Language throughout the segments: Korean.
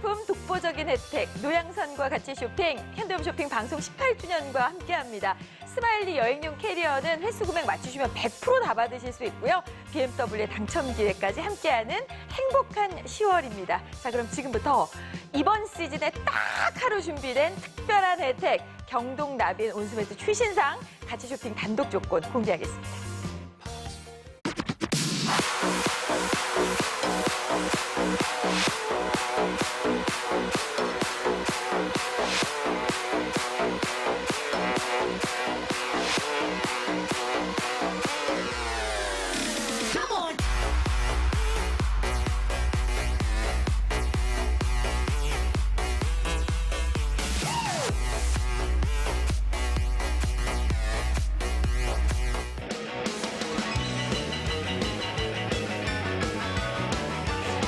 상품, 독보적인 혜택, 노양선과 같이 쇼핑, 현대홈 쇼핑 방송 18주년과 함께합니다. 스마일리 여행용 캐리어는 횟수 금액 맞추시면 100% 다 받으실 수 있고요. BMW의 당첨 기회까지 함께하는 행복한 10월입니다. 자, 그럼 지금부터 이번 시즌에 딱 하루 준비된 특별한 혜택, 경동 나비엔 온수매트 최신상 같이 쇼핑 단독 조건 공개하겠습니다.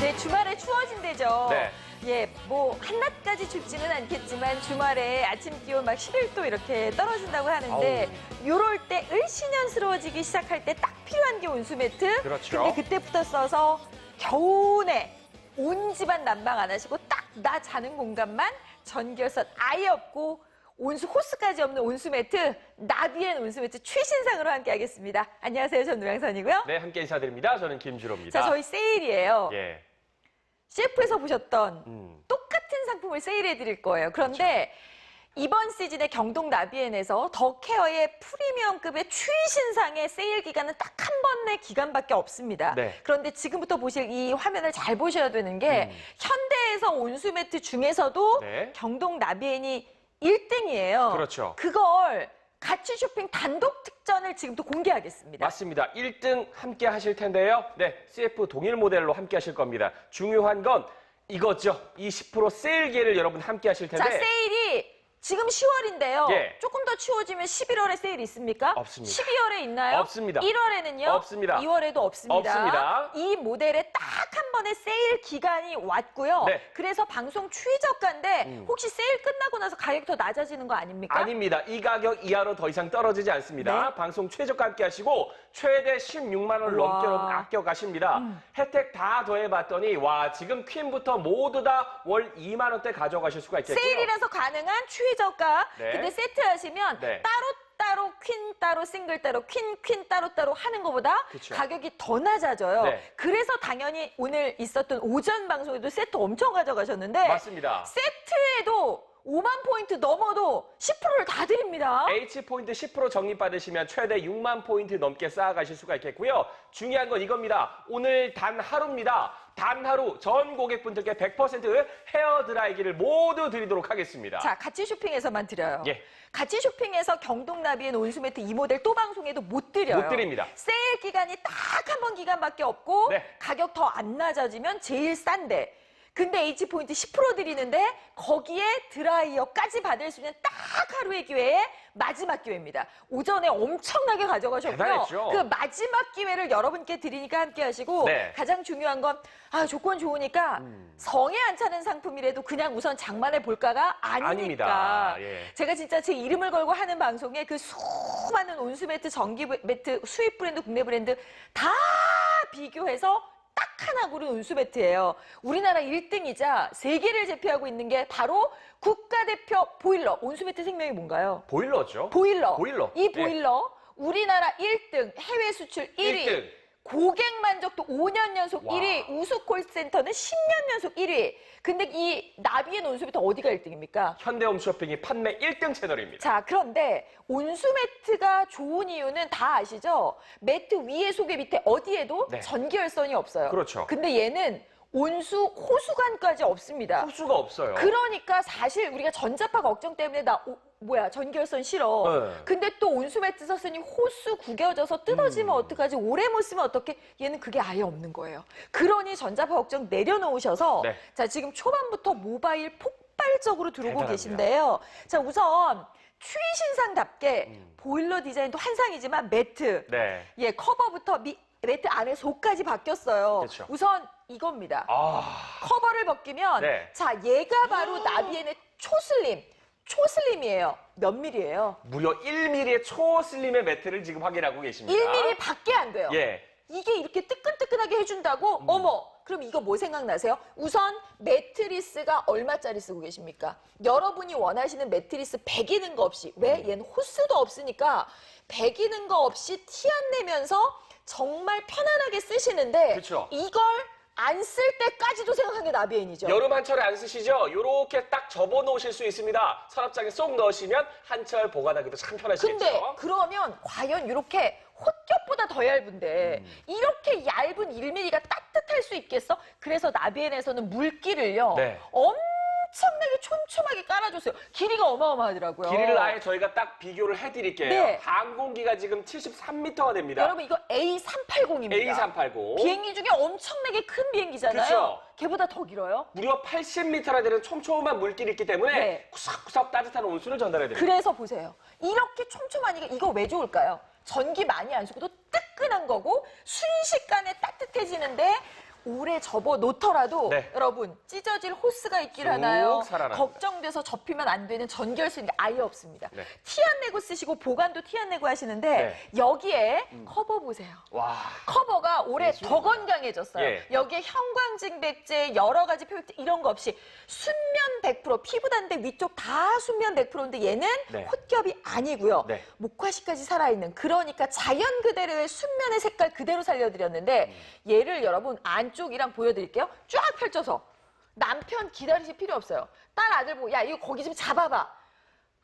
네, 주말에 추워진대죠. 네. 예, 뭐 한낮까지 춥지는 않겠지만 주말에 아침 기온 막 11도 이렇게 떨어진다고 하는데 요럴 때 을씨년스러워지기 시작할 때 딱 필요한 게 온수매트. 그렇죠. 근데 그때부터 써서 겨우내 온 집안 난방 안 하시고 딱 나 자는 공간만 전기열선 아예 없고 온수 호스까지 없는 온수매트, 나비엔 온수매트 최신상으로 함께하겠습니다. 안녕하세요, 전 노양선이고요. 네, 함께 인사드립니다. 저는 김주로입니다. 자, 저희 세일이에요. 예. CF에서 보셨던 똑같은 상품을 세일해 드릴 거예요. 그런데 이번 시즌에 경동 나비엔에서 더케어의 프리미엄급의 최신상의 세일 기간은 딱 한 번의 기간밖에 없습니다. 네. 그런데 지금부터 보실 이 화면을 잘 보셔야 되는 게 현대에서 온수매트 중에서도 네. 경동 나비엔이 1등이에요. 그렇죠. 그걸 같이 쇼핑 단독 특전을 지금부터 공개하겠습니다. 맞습니다. 1등 함께 하실 텐데요. 네, CF 동일 모델로 함께 하실 겁니다. 중요한 건 이거죠. 이 10% 세일 기회를 여러분 함께 하실 텐데. 자, 세일이 지금 10월인데요. 예. 조금 더 추워지면 11월에 세일 있습니까? 없습니다. 12월에 있나요? 없습니다. 1월에는요? 없습니다. 2월에도 없습니다. 없습니다. 이 모델에 딱 한 번의 세일 기간이 왔고요. 네. 그래서 방송 최저가인데 혹시 세일 끝나고 나서 가격이 더 낮아지는 거 아닙니까? 아닙니다. 이 가격 이하로 더 이상 떨어지지 않습니다. 네. 방송 최저가 함께 하시고 최대 16만 원 우와. 넘게 여러분 아껴 가십니다. 혜택 다 더해봤더니 와 지금 퀸부터 모두 다 월 2만 원대 가져가실 수가 있겠고요. 세일이라서 가능한 최저가. 네. 근데 세트 하시면 네. 따로 퀸 따로 싱글 따로 퀸 따로 하는 것보다 그쵸. 가격이 더 낮아져요. 네. 그래서 당연히 오늘 있었던 오전 방송에도 세트 엄청 가져가셨는데 맞습니다. 세트에도 5만 포인트 넘어도 10%를 다 드립니다. H포인트 10% 적립받으시면 최대 6만 포인트 넘게 쌓아가실 수가 있겠고요. 중요한 건 이겁니다. 오늘 단 하루입니다. 단 하루 전 고객분들께 100% 헤어드라이기를 모두 드리도록 하겠습니다. 자, 같이 쇼핑에서만 드려요. 예. 같이 쇼핑에서 경동나비엔 온수매트 이 모델 또 방송에도 못 드려요. 못 드립니다. 세일 기간이 딱 한 번 기간밖에 없고 네. 가격 더 안 낮아지면 제일 싼데 근데 H포인트 10% 드리는데 거기에 드라이어까지 받을 수 있는 딱 하루의 기회에 마지막 기회입니다. 오전에 엄청나게 가져가셨고요. 대단했죠. 그 마지막 기회를 여러분께 드리니까 함께 하시고 네. 가장 중요한 건 조건 좋으니까 성에 안 차는 상품이라도 그냥 우선 장만해 볼까가 아니니까. 아닙니다. 예. 제가 진짜 제 이름을 걸고 하는 방송에 그 수많은 온수매트, 전기매트, 수입 브랜드, 국내 브랜드 다 비교해서 딱 하나 고른 온수매트예요. 우리나라 1등이자 세계를 제패하고 있는 게 바로 국가대표 보일러. 온수매트 생명이 뭔가요? 보일러죠. 보일러. 보일러. 이 보일러 우리나라 1등, 해외 수출 1위. 1등. 고객 만족도 5년 연속 와. 1위, 우수 콜센터는 10년 연속 1위. 근데 이 나비엔 온수매트 어디가 1등입니까? 현대홈쇼핑이 판매 1등 채널입니다. 자, 그런데 온수매트가 좋은 이유는 다 아시죠? 매트 위에 속에 밑에 어디에도 네. 전기열선이 없어요. 그렇죠. 근데 얘는 온수 호수관까지 없습니다. 호수가 없어요. 그러니까 사실 우리가 전자파 걱정 때문에 전기열선 싫어. 네. 근데 또 온수매트 썼으니 호수 구겨져서 뜯어지면 어떡하지? 오래 못 쓰면 어떡해? 얘는 그게 아예 없는 거예요. 그러니 전자파 걱정 내려놓으셔서 네. 자, 지금 초반부터 모바일 폭발적으로 들어오고 대단합니다. 계신데요. 자, 우선 최신상답게 보일러 디자인도 한상이지만 매트, 네. 예, 커버부터 매트 안에 속까지 바뀌었어요. 그렇죠. 우선 이겁니다. 아, 커버를 벗기면 네. 자, 얘가 바로 나비엔의 초슬림이에요. 몇 밀리예요? 무려 1mm의 초슬림의 매트를 지금 확인하고 계십니다. 1mm 밖에 안 돼요. 예. 이게 이렇게 뜨끈뜨끈하게 해준다고? 어머, 그럼 이거 뭐 생각나세요? 우선 매트리스가 얼마짜리 쓰고 계십니까? 여러분이 원하시는 매트리스 배기는 거 없이, 왜? 얘는 호스도 없으니까 배기는 거 없이 티 안 내면서 정말 편안하게 쓰시는데 그쵸. 이걸 안 쓸 때까지도 생각한 게 나비엔이죠. 여름 한철에 안 쓰시죠? 요렇게 딱 접어놓으실 수 있습니다. 서랍장에 쏙 넣으시면 한철 보관하기도 참 편하시겠죠? 근데 그러면 과연 이렇게 홑겹보다 더 얇은데 이렇게 얇은 1mm가 따뜻할 수 있겠어? 그래서 나비엔에서는 물기를요. 네. 엄청나게 촘촘하게 깔아줬어요. 길이가 어마어마하더라고요. 길이를 아예 저희가 딱 비교를 해드릴게요. 네. 항공기가 지금 73m가 됩니다. 여러분 이거 A380입니다. A380. 비행기 중에 엄청나게 큰 비행기잖아요. 그쵸. 걔보다 더 길어요. 무려 80m나 되는 촘촘한 물길이 있기 때문에 네. 구석구석 따뜻한 온수를 전달해드립니다. 그래서 보세요. 이렇게 촘촘하니까 이거 왜 좋을까요? 전기 많이 안 쓰고도 뜨끈한 거고 순식간에 따뜻해지는데 오래 접어 놓더라도 네. 여러분 찢어질 호스가 있길 쭉 하나요? 살아납니다. 걱정돼서 접히면 안 되는 전결수는 아예 없습니다. 네. 티 안 내고 쓰시고 보관도 티 안 내고 하시는데 네. 여기에 커버 보세요. 와. 커버가 올해 더 건강해졌어요. 예. 여기에 형광증백제, 여러 가지 표백제 이런 거 없이 순면 100%, 피부 단데 위쪽 다 순면 100%인데 얘는 네. 홑겹이 아니고요. 네. 목화시까지 살아있는 그러니까 자연 그대로의 순면의 색깔 그대로 살려드렸는데 얘를 여러분 안쪽이랑 보여드릴게요. 쫙 펼쳐서 남편 기다리실 필요 없어요. 딸 아들 보고 야 이거 거기 좀 잡아봐.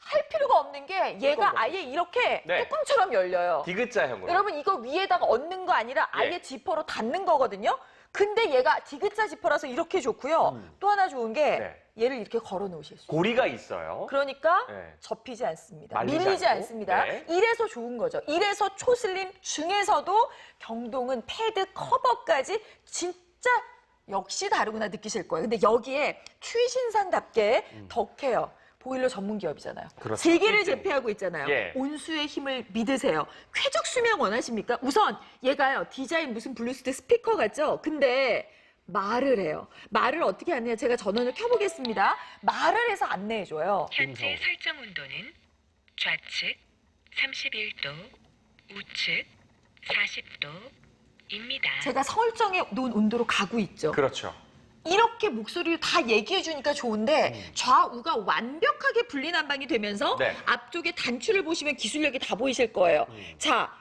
할 필요가 없는 게 얘가 아예 이렇게 네. 뚜껑처럼 열려요. 디귿자형으로. 여러분 이거 위에다가 얹는 거 아니라 아예 예. 지퍼로 닫는 거거든요. 근데 얘가 디귿자 지퍼라서 이렇게 좋고요. 또 하나 좋은 게 네. 얘를 이렇게 걸어 놓으실 수 있어요. 고리가 있어요. 그러니까 네. 접히지 않습니다. 말리지 밀리지 않고. 않습니다. 네. 이래서 좋은 거죠. 이래서 초슬림 중에서도 경동은 패드 커버까지 진짜 역시 다르구나 느끼실 거예요. 근데 여기에 최신상답게 덕해요. 보일러 전문 기업이잖아요. 그렇죠. 세계를 1등. 제패하고 있잖아요. 예. 온수의 힘을 믿으세요. 쾌적 수명 원하십니까? 우선 얘가요. 디자인 무슨 블루투스 스피커 같죠? 근데 말을 해요. 말을 어떻게 하느냐? 제가 전원을 켜보겠습니다. 말을 해서 안내해줘요. 현재 설정 온도는 좌측 31도, 우측 40도입니다. 제가 설정해 놓은 온도로 가고 있죠. 그렇죠. 이렇게 목소리를 다 얘기해 주니까 좋은데 좌우가 완벽하게 분리난방이 되면서 네. 앞쪽에 단추를 보시면 기술력이 다 보이실 거예요. 자,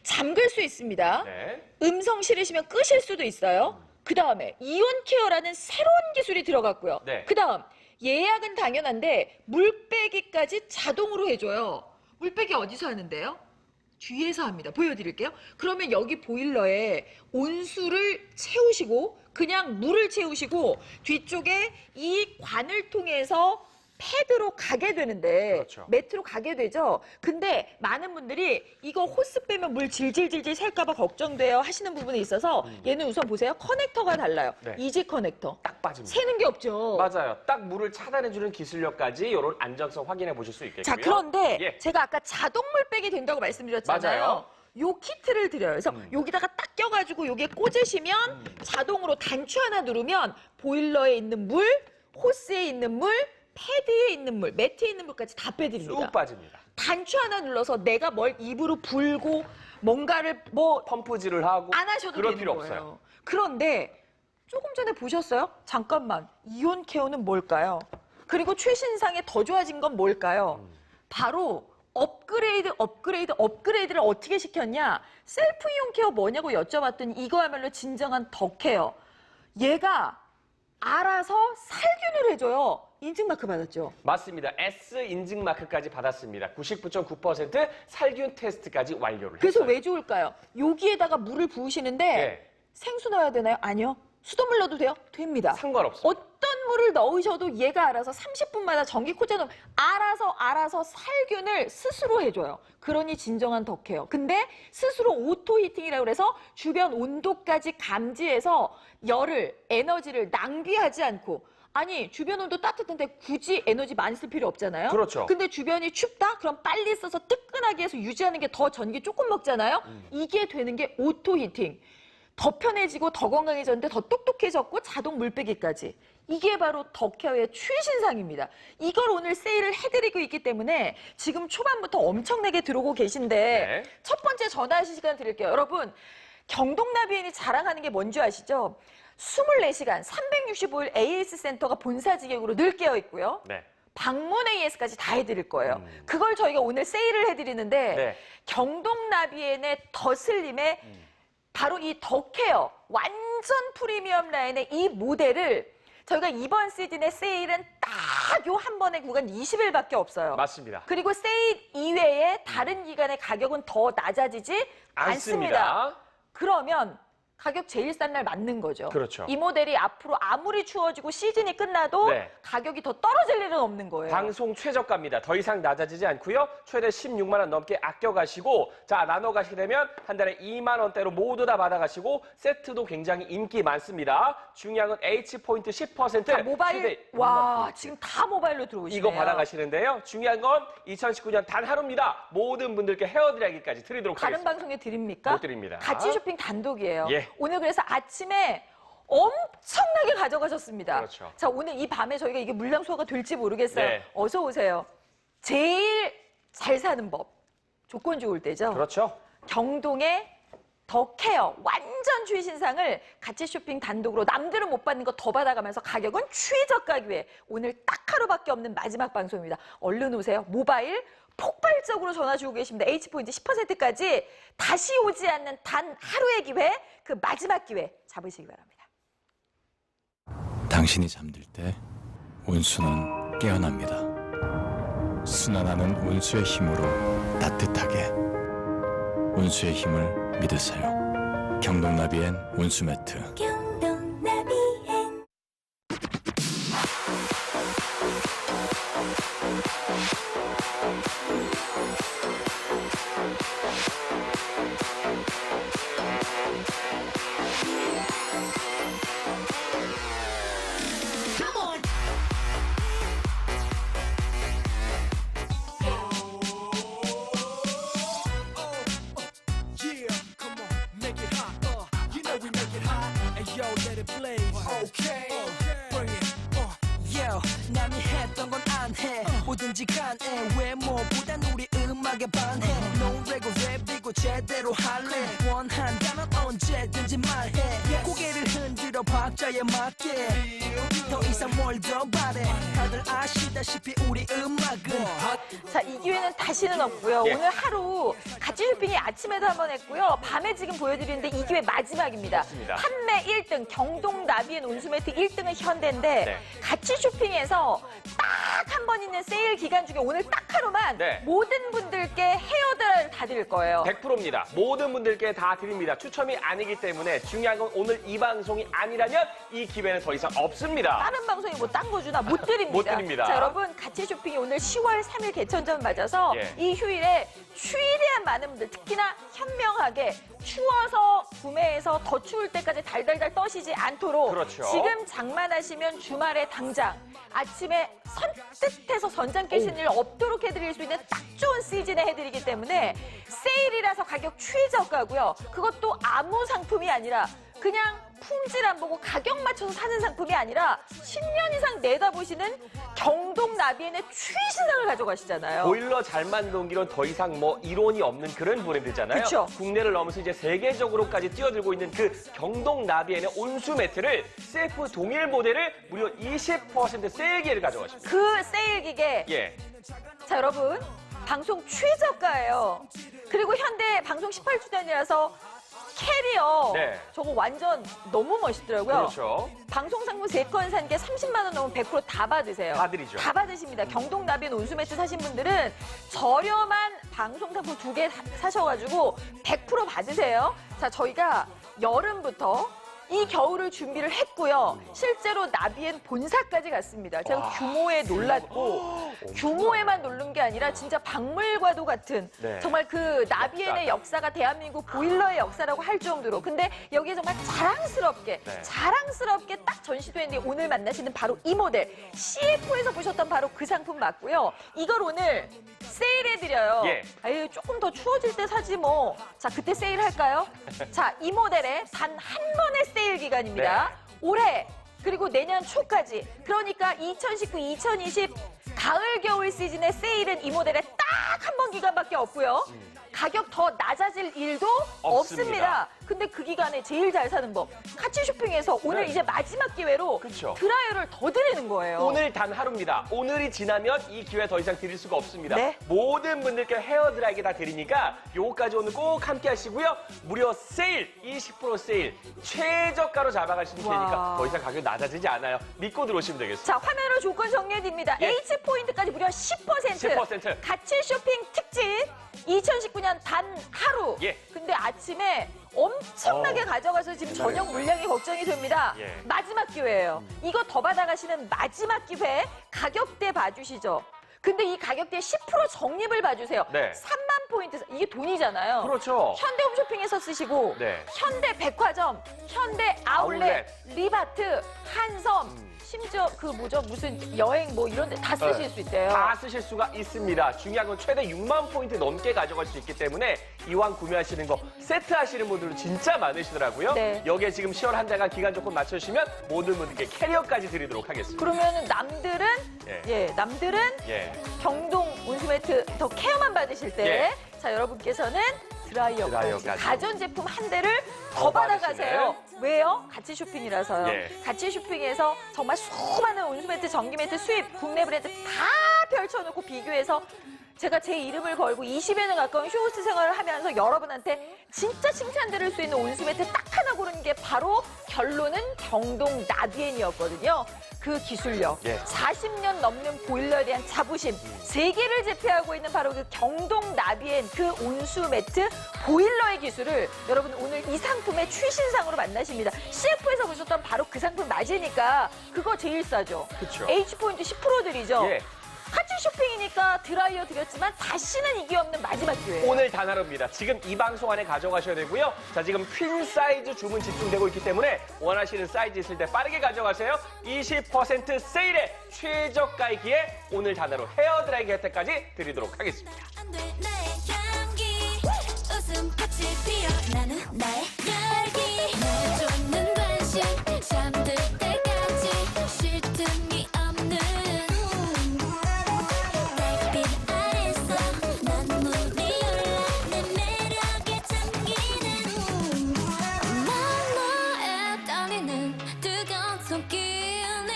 잠글 수 있습니다. 네. 음성 싫으시면 끄실 수도 있어요. 그 다음에 이온 케어라는 새로운 기술이 들어갔고요. 네. 그 다음 예약은 당연한데 물 빼기까지 자동으로 해줘요. 물 빼기 어디서 하는데요? 뒤에서 합니다. 보여드릴게요. 그러면 여기 보일러에 온수를 채우시고 그냥 물을 채우시고 뒤쪽에 이 관을 통해서 패드로 가게 되는데 그렇죠. 매트로 가게 되죠. 근데 많은 분들이 이거 호스 빼면 물 질질질질 셀까봐 걱정돼요 하시는 부분이 있어서 얘는 우선 보세요. 커넥터가 달라요. 네. 이지 커넥터. 딱 빠집니다. 새는 게 없죠. 맞아요. 딱 물을 차단해주는 기술력까지 이런 안정성 확인해 보실 수 있겠고요. 자, 그런데 예. 제가 아까 자동물 빼기 된다고 말씀드렸잖아요. 맞아요. 요 키트를 드려요. 그래서 여기다가 딱 껴가지고 여기에 꽂으시면 자동으로 단추 하나 누르면 보일러에 있는 물, 호스에 있는 물, 패드에 있는 물, 매트에 있는 물까지 다 빼드립니다. 쑥 빠집니다. 단추 하나 눌러서 내가 뭘 입으로 불고 뭔가를 뭐 펌프질을 하고 안 하셔도 그럴 되는 필요 거예요. 없어요. 그런데 조금 전에 보셨어요? 잠깐만. 이온 케어는 뭘까요? 그리고 최신상에 더 좋아진 건 뭘까요? 바로 업그레이드를 어떻게 시켰냐? 셀프 이온 케어 뭐냐고 여쭤봤더니 이거야말로 진정한 덕케어. 얘가 알아서 살균을 해줘요. 인증마크 받았죠? 맞습니다. S 인증 마크까지 받았습니다. 99.9% 살균 테스트까지 완료를 그래서 했어요. 왜 좋을까요? 여기에다가 물을 부으시는데 예. 생수 넣어야 되나요? 아니요. 수돗물 넣어도 돼요? 됩니다. 상관없어요. 어떤 물을 넣으셔도 얘가 알아서 30분마다 전기 꽂아놓으면 알아서 살균을 스스로 해줘요. 그러니 진정한 덕해요. 근데 스스로 오토 히팅이라고 해서 주변 온도까지 감지해서 열을, 에너지를 낭비하지 않고 아니 주변 온도 따뜻한데 굳이 에너지 많이 쓸 필요 없잖아요. 그렇죠. 근데 주변이 춥다? 그럼 빨리 써서 뜨끈하게 해서 유지하는 게 더 전기 조금 먹잖아요. 이게 되는 게 오토 히팅. 더 편해지고 더 건강해졌는데 더 똑똑해졌고 자동 물빼기까지. 이게 바로 덕케어의 최신상입니다. 이걸 오늘 세일을 해드리고 있기 때문에 지금 초반부터 엄청나게 들어오고 계신데 네. 첫 번째 전화하실 시간 드릴게요. 여러분 경동나비엔이 자랑하는 게 뭔지 아시죠? 24시간 365일 AS 센터가 본사 직역으로 늘 깨어 있고요. 네. 방문 AS까지 다 해드릴 거예요. 그걸 저희가 오늘 세일을 해드리는데 네. 경동나비엔의 더 슬림의 바로 이 더 케어 완전 프리미엄 라인의 이 모델을 저희가 이번 시즌의 세일은 딱 요 한 번의 구간 20일밖에 없어요. 맞습니다. 그리고 세일 이외에 다른 기간의 가격은 더 낮아지지 않습니다. 그러면 가격 제일 싼 날 맞는 거죠. 그렇죠. 이 모델이 앞으로 아무리 추워지고 시즌이 끝나도 네. 가격이 더 떨어질 일은 없는 거예요. 방송 최저가입니다. 더 이상 낮아지지 않고요. 최대 16만 원 넘게 아껴가시고 자 나눠 가시게 되면 한 달에 2만 원대로 모두 다 받아가시고 세트도 굉장히 인기 많습니다. 중요한 건 H포인트 10% 자, 모바일 최대 6만 와 포인트. 지금 다 모바일로 들어오시네요. 이거 받아가시는데요. 중요한 건 2019년 단 하루입니다. 모든 분들께 헤어드라이기까지 드리도록 다른 하겠습니다. 방송에 드립니까? 못 드립니다. 같이 쇼핑 단독이에요. 예. 오늘 그래서 아침에 엄청나게 가져가셨습니다. 그렇죠. 자, 오늘 이 밤에 저희가 이게 물량 소화가 될지 모르겠어요. 네. 어서 오세요. 제일 잘 사는 법. 조건 좋을 때죠. 그렇죠. 경동의 더 케어 완전 최신상을 같이 쇼핑 단독으로 남들은 못 받는 거 더 받아가면서 가격은 최저가 기회. 오늘 딱 하루밖에 없는 마지막 방송입니다. 얼른 오세요. 모바일 폭발적으로 전화 주고 계십니다. H포인트 10%까지 다시 오지 않는 단 하루의 기회, 그 마지막 기회 잡으시기 바랍니다. 당신이 잠들 때 온수는 깨어납니다. 순환하는 온수의 힘으로 따뜻하게. 온수의 힘을 믿으세요. 경동나비엔 온수매트. 경동나비엔 Yeah, come on, make it hot. You know we make it hot. And yo, let it blaze. Okay, bring it. Yo, 남이 했던 건 안 해. 뭐든지 간에 외모보단 우리 음악에 반해. 노래고 랩이고 제대로 할래. 원한다면 언제든지 말해. 고개를 흔들어 박자에 맞게. 더 이상 뭘 더 바래. 다들 아시다시피 우리 음악은 자, 이 기회는 다시는 없고요. 예. 오늘 하루 같이 쇼핑이 아침에도 한 번 했고요. 밤에 지금 보여드리는데 이 기회 마지막입니다. 맞습니다. 판매 1등 경동나비엔 온수매트 1등은 현대인데 네. 같이 쇼핑해서 딱 한 번 있는 세일 기간 중에 오늘 딱 하루만 네. 모든 분들께 헤어드라이를 다 드릴 거예요. 100%입니다. 모든 분들께 다 드립니다. 추첨이 아니기 때문에 중요한 건 오늘 이 방송이 아니라면 이 기회는 더 이상 없습니다. 다른 방송에 뭐 딴 거 주나 못 드립니다. 못 드립니다. 자, 여러분 같이 쇼핑이 오늘 10월 3일 개천절 맞아서 예. 이 휴일에 추위대한 많은 분들 특히나 현명하게 추워서 구매해서 더 추울 때까지 달달달 떠시지 않도록 그렇죠. 지금 장만하시면 주말에 당장 아침에 선뜻해서 선장 깨시는 일 없도록 해드릴 수 있는 딱 좋은 시즌에 해드리기 때문에 세일이라서 가격 최저가고요. 그것도 아무 상품이 아니라 그냥 품질 안 보고 가격 맞춰서 사는 상품이 아니라 10년 이상 내다보시는 경동나비엔의 최신상을 가져가시잖아요. 보일러 잘 만들기로 더 이상 뭐 이론이 없는 그런 브랜드잖아요. 그쵸. 국내를 넘어서 이제 세계적으로까지 뛰어들고 있는 그 경동나비엔의 온수 매트를 셀프 동일 모델을 무려 20% 세일 기회를 가져가십니다. 그 세일 기계 예. 자, 여러분 방송 최저가예요. 그리고 현대 방송 18주년이라서 캐리어 네. 저거 완전 너무 멋있더라고요. 그렇죠. 방송 상품 3건 산 게 30만 원 넘으면 100% 다 받으세요. 다 드리죠. 다 받으십니다. 경동나비엔 온수매트 사신 분들은 저렴한 방송 상품 2개 사셔가지고 100% 받으세요. 자, 저희가 여름부터 이 겨울을 준비를 했고요. 실제로 나비엔 본사까지 갔습니다. 제가 규모에 놀랐고 규모에만 놀란 게 아니라 진짜 박물과도 같은 네. 정말 그 나비엔의 역사가 대한민국 보일러의 역사라고 할 정도로 근데 여기에 정말 자랑스럽게 네. 자랑스럽게 딱 전시되어 있는데 오늘 만나시는 바로 이 모델 CF에서 보셨던 바로 그 상품 맞고요. 이걸 오늘 세일해드려요. 예. 아유 조금 더 추워질 때 사지 뭐. 자 그때 세일할까요? 자 이 모델에 단 한 번의 세일 기간입니다. 네. 올해 그리고 내년 초까지 그러니까 2019, 2020 가을 겨울 시즌의 세일은 이 모델에 딱 한 번 기간밖에 없고요. 가격 더 낮아질 일도 없습니다. 없습니다. 근데 그 기간에 제일 잘 사는 법. 같이 쇼핑해서 오늘 네. 이제 마지막 기회로 그쵸. 드라이어를 더 드리는 거예요. 오늘 단 하루입니다. 오늘이 지나면 이 기회 더 이상 드릴 수가 없습니다. 네. 모든 분들께 헤어드라이기 다 드리니까 요거까지 오늘 꼭 함께 하시고요. 무려 세일, 20% 세일, 최저가로 잡아가시면 와. 되니까 더 이상 가격 낮아지지 않아요. 믿고 들어오시면 되겠습니다. 자, 화면으로 조건 정리해드립니다. 예. H포인트까지 무려 10%. 10%. 같이 쇼핑 특집 2019년 단 하루. 예. 근데 아침에 엄청나게 가져가서 지금 저녁 물량이 걱정이 됩니다. 예. 마지막 기회예요. 이거 더 받아가시는 마지막 기회 가격대 봐주시죠. 근데 이 가격대 10% 적립을 봐주세요. 네. 3만 포인트, 이게 돈이잖아요. 그렇죠. 현대 홈쇼핑에서 쓰시고 네. 현대 백화점, 현대 아울렛, 리바트, 한섬, 심지어 그 무슨 여행 뭐 이런 데 다 쓰실 네. 수 있대요. 다 쓰실 수가 있습니다. 중요한 건 최대 6만 포인트 넘게 가져갈 수 있기 때문에 이왕 구매하시는 거 세트 하시는 분들은 진짜 많으시더라고요. 네. 여기에 지금 10월 한 달간 기간 조건 맞춰주시면 모든 분들께 캐리어까지 드리도록 하겠습니다. 그러면 남들은 남들은 예. 경동 온수매트 더 케어만 받으실 때 자 여러분께서는 드라이어까지 드라이어까지. 가전제품 한 대를 더 더 받아가세요. 왜요? 같이 쇼핑이라서요. 예. 같이 쇼핑해서 정말 수많은 온수매트, 전기매트 수입, 국내 브랜드 다 펼쳐놓고 비교해서 제가 제 이름을 걸고 20여년 가까운 쇼호스트 생활을 하면서 여러분한테 진짜 칭찬 들을 수 있는 온수매트 딱 하나 고르는 게 바로 결론은 경동 나비엔이었거든요. 그 기술력, 예. 40년 넘는 보일러에 대한 자부심, 세계를 제패하고 있는 바로 그 경동 나비엔 그 온수매트 보일러의 기술을 여러분 오늘 이 상품의 최신상으로 만나십니다. CF에서 보셨던 바로 그 상품 맞으니까 그거 제일 싸죠. 그쵸. H포인트 10% 드리죠. 예. 같이 쇼핑이니까 드라이어 드렸지만 다시는 이기 없는 마지막 기회. 오늘 단 하루입니다. 지금 이 방송 안에 가져가셔야 되고요. 자, 지금 퀸 사이즈 주문 집중되고 있기 때문에 원하시는 사이즈 있을 때 빠르게 가져가세요. 20% 세일에 최저가의 기회 오늘 단 하루 헤어드라이기 혜택까지 드리도록 하겠습니다. 안돼 나의 향기 웃음꽃이 피어 나는 나의 열기 날 쫓는 관심 잠들 때까지 쉴 틈이 없는 달빛 아래서 난 물이 올라 내 매력에 잠기는 난 너의 떨리는 뜨거운 손길 내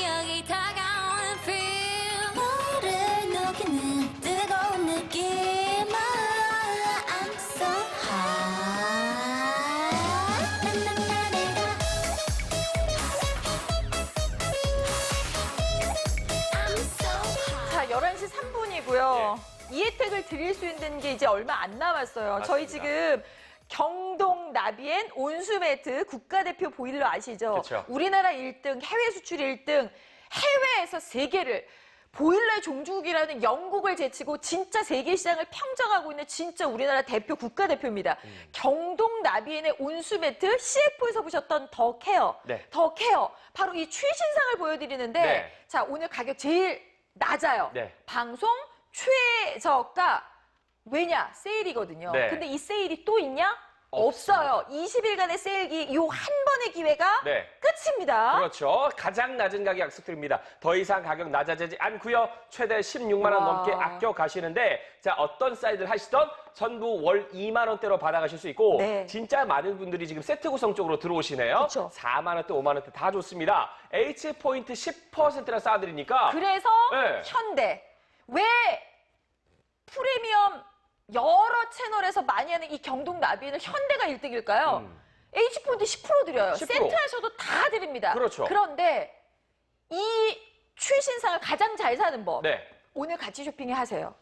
여기 다가오는 feel 너를 녹이는 뜨거운 느낌 I'm so high 나나나 내가 I'm so high 자, 11시 3분이고요. 이 혜택을 드릴 수 있는 게 이제 얼마 안 남았어요. 저희 맞습니다. 지금 경동 나비엔 온수매트 국가대표 보일러 아시죠? 그쵸. 우리나라 1등, 해외 수출 1등, 해외에서 세계를 보일러의 종주국이라는 영국을 제치고 진짜 세계 시장을 평정하고 있는 진짜 우리나라 대표 국가대표입니다. 경동 나비엔의 온수매트 CF에서 보셨던 더 케어. 네. 더 케어. 바로 이 최신상을 보여드리는데 네. 자, 오늘 가격 제일 낮아요. 네. 방송 최저가. 왜냐? 세일이거든요. 네. 근데 이 세일이 또 있냐? 없어요. 20일간의 세일기 요 한 번의 기회가 네. 끝입니다. 그렇죠. 가장 낮은 가격 약속드립니다. 더 이상 가격 낮아지지 않고요. 최대 16만 원 와. 넘게 아껴 가시는데 자 어떤 사이즈를 하시던 전부 월 2만 원대로 받아가실 수 있고 네. 진짜 많은 분들이 지금 세트 구성 쪽으로 들어오시네요. 그쵸. 4만 원대, 5만 원대 다 좋습니다. H포인트 10%나 쌓아드리니까 그래서 네. 현대 왜 프리미엄 여러 채널에서 많이 하는 이 경동 나비엔을 현대가 1등일까요? H포인트 10% 드려요. 10%. 세트 하셔도 다 드립니다. 그렇죠. 그런데 이 최신상을 가장 잘 사는 법 네. 오늘 같이 쇼핑해 하세요.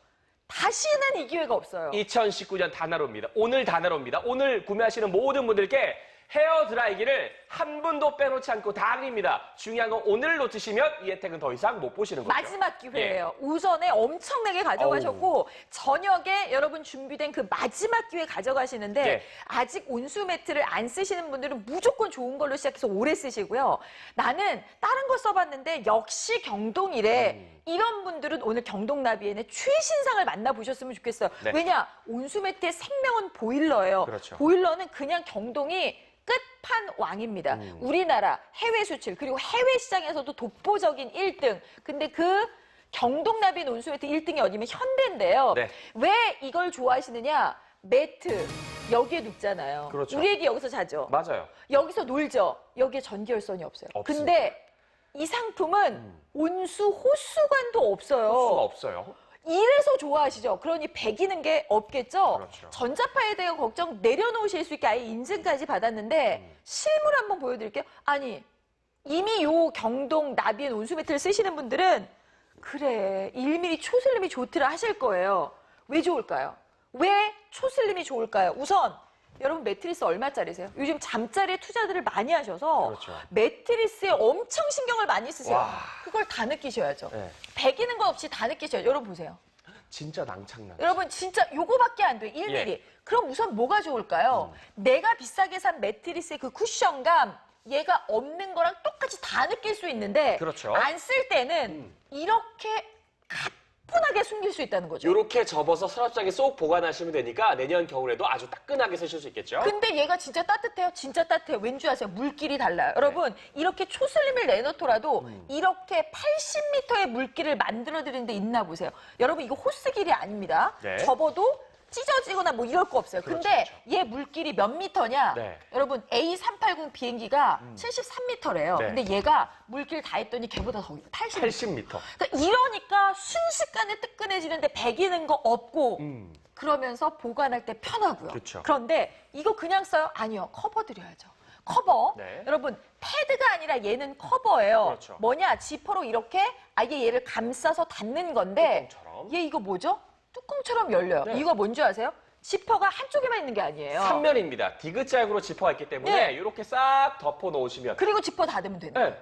다시는 이 기회가 없어요. 2019년 단 하루입니다. 오늘 단 하루입니다. 오늘 구매하시는 모든 분들께 헤어 드라이기를 한 분도 빼놓지 않고 다 드립니다. 중요한 건 오늘 놓치시면 이 혜택은 더 이상 못 보시는 거죠. 마지막 기회예요. 오전에 엄청나게 가져가셨고 저녁에 여러분 준비된 그 마지막 기회 가져가시는데 네. 아직 온수 매트를 안 쓰시는 분들은 무조건 좋은 걸로 시작해서 오래 쓰시고요. 나는 다른 거 써봤는데 역시 경동이래. 이런 분들은 오늘 경동나비엔의 최신상을 만나보셨으면 좋겠어요. 네. 왜냐? 온수 매트의 생명은 보일러예요. 그렇죠. 보일러는 그냥 경동이 끝판왕입니다. 우리나라 해외 수출 그리고 해외 시장에서도 독보적인 1등. 근데 그 경동나비엔 온수매트 1등이 어디면 현대인데요. 네. 왜 이걸 좋아하시느냐? 매트 여기에 눕잖아요. 그렇죠. 우리 애기 여기서 자죠. 맞아요. 여기서 놀죠. 여기에 전기열선이 없어요. 없습니다. 근데 이 상품은 온수 호수관도 없어요. 수가 없어요. 이래서 좋아하시죠. 그러니 배기는 게 없겠죠. 그렇죠. 전자파에 대한 걱정 내려놓으실 수 있게 아예 인증까지 받았는데 실물 한번 보여드릴게요. 아니 이미 요 경동 나비엔 온수매트를 쓰시는 분들은 그래 1mm 초슬림이 좋더라 하실 거예요. 왜 좋을까요? 왜 초슬림이 좋을까요? 우선 여러분 매트리스 얼마짜리세요? 요즘 잠자리에 투자들을 많이 하셔서 그렇죠. 매트리스에 엄청 신경을 많이 쓰세요. 와. 그걸 다 느끼셔야죠. 네. 배기는 거 없이 다 느끼셔야죠. 여러분 보세요. 진짜 낭창나죠. 여러분 진짜 요거밖에 안 돼요. 1mm. 예. 그럼 우선 뭐가 좋을까요? 내가 비싸게 산 매트리스의 그 쿠션감 얘가 없는 거랑 똑같이 다 느낄 수 있는데 그렇죠. 안 쓸 때는 이렇게 가뿐하게 숨길 수 있다는 거죠. 이렇게 접어서 서랍장에 쏙 보관하시면 되니까 내년 겨울에도 아주 따끈하게 쓰실 수 있겠죠. 근데 얘가 진짜 따뜻해요? 진짜 따뜻해요. 왠지 아세요? 물길이 달라요. 여러분 이렇게 초슬림을 내놓더라도 이렇게 80m의 물길을 만들어드리는 데 있나 보세요. 여러분 이거 호스길이 아닙니다. 네. 접어도 찢어지거나 뭐 이럴 거 없어요. 그렇죠, 근데 그렇죠. 얘 물길이 몇 미터냐? 네. 여러분 A380 비행기가 73m래요. 네. 근데 얘가 물길 다 했더니 걔보다 더 80m. 80m. 그러니까 이러니까 순식간에 뜨끈해지는데 배기는 거 없고 그러면서 보관할 때 편하고요. 그렇죠. 그런데 이거 그냥 써요? 아니요. 커버 드려야죠. 커버. 네. 여러분 패드가 아니라 얘는 커버예요. 그렇죠. 뭐냐? 지퍼로 이렇게 아예 얘를 감싸서 닫는 건데 뚜껑처럼. 얘 이거 뭐죠? 뚜껑처럼 열려요. 네. 이거 뭔지 아세요? 지퍼가 한쪽에만 있는 게 아니에요. 3면입니다. 디귿자형으로 지퍼가 있기 때문에 네. 이렇게 싹 덮어 놓으시면 그리고 지퍼 닫으면 되는 거예요. 네.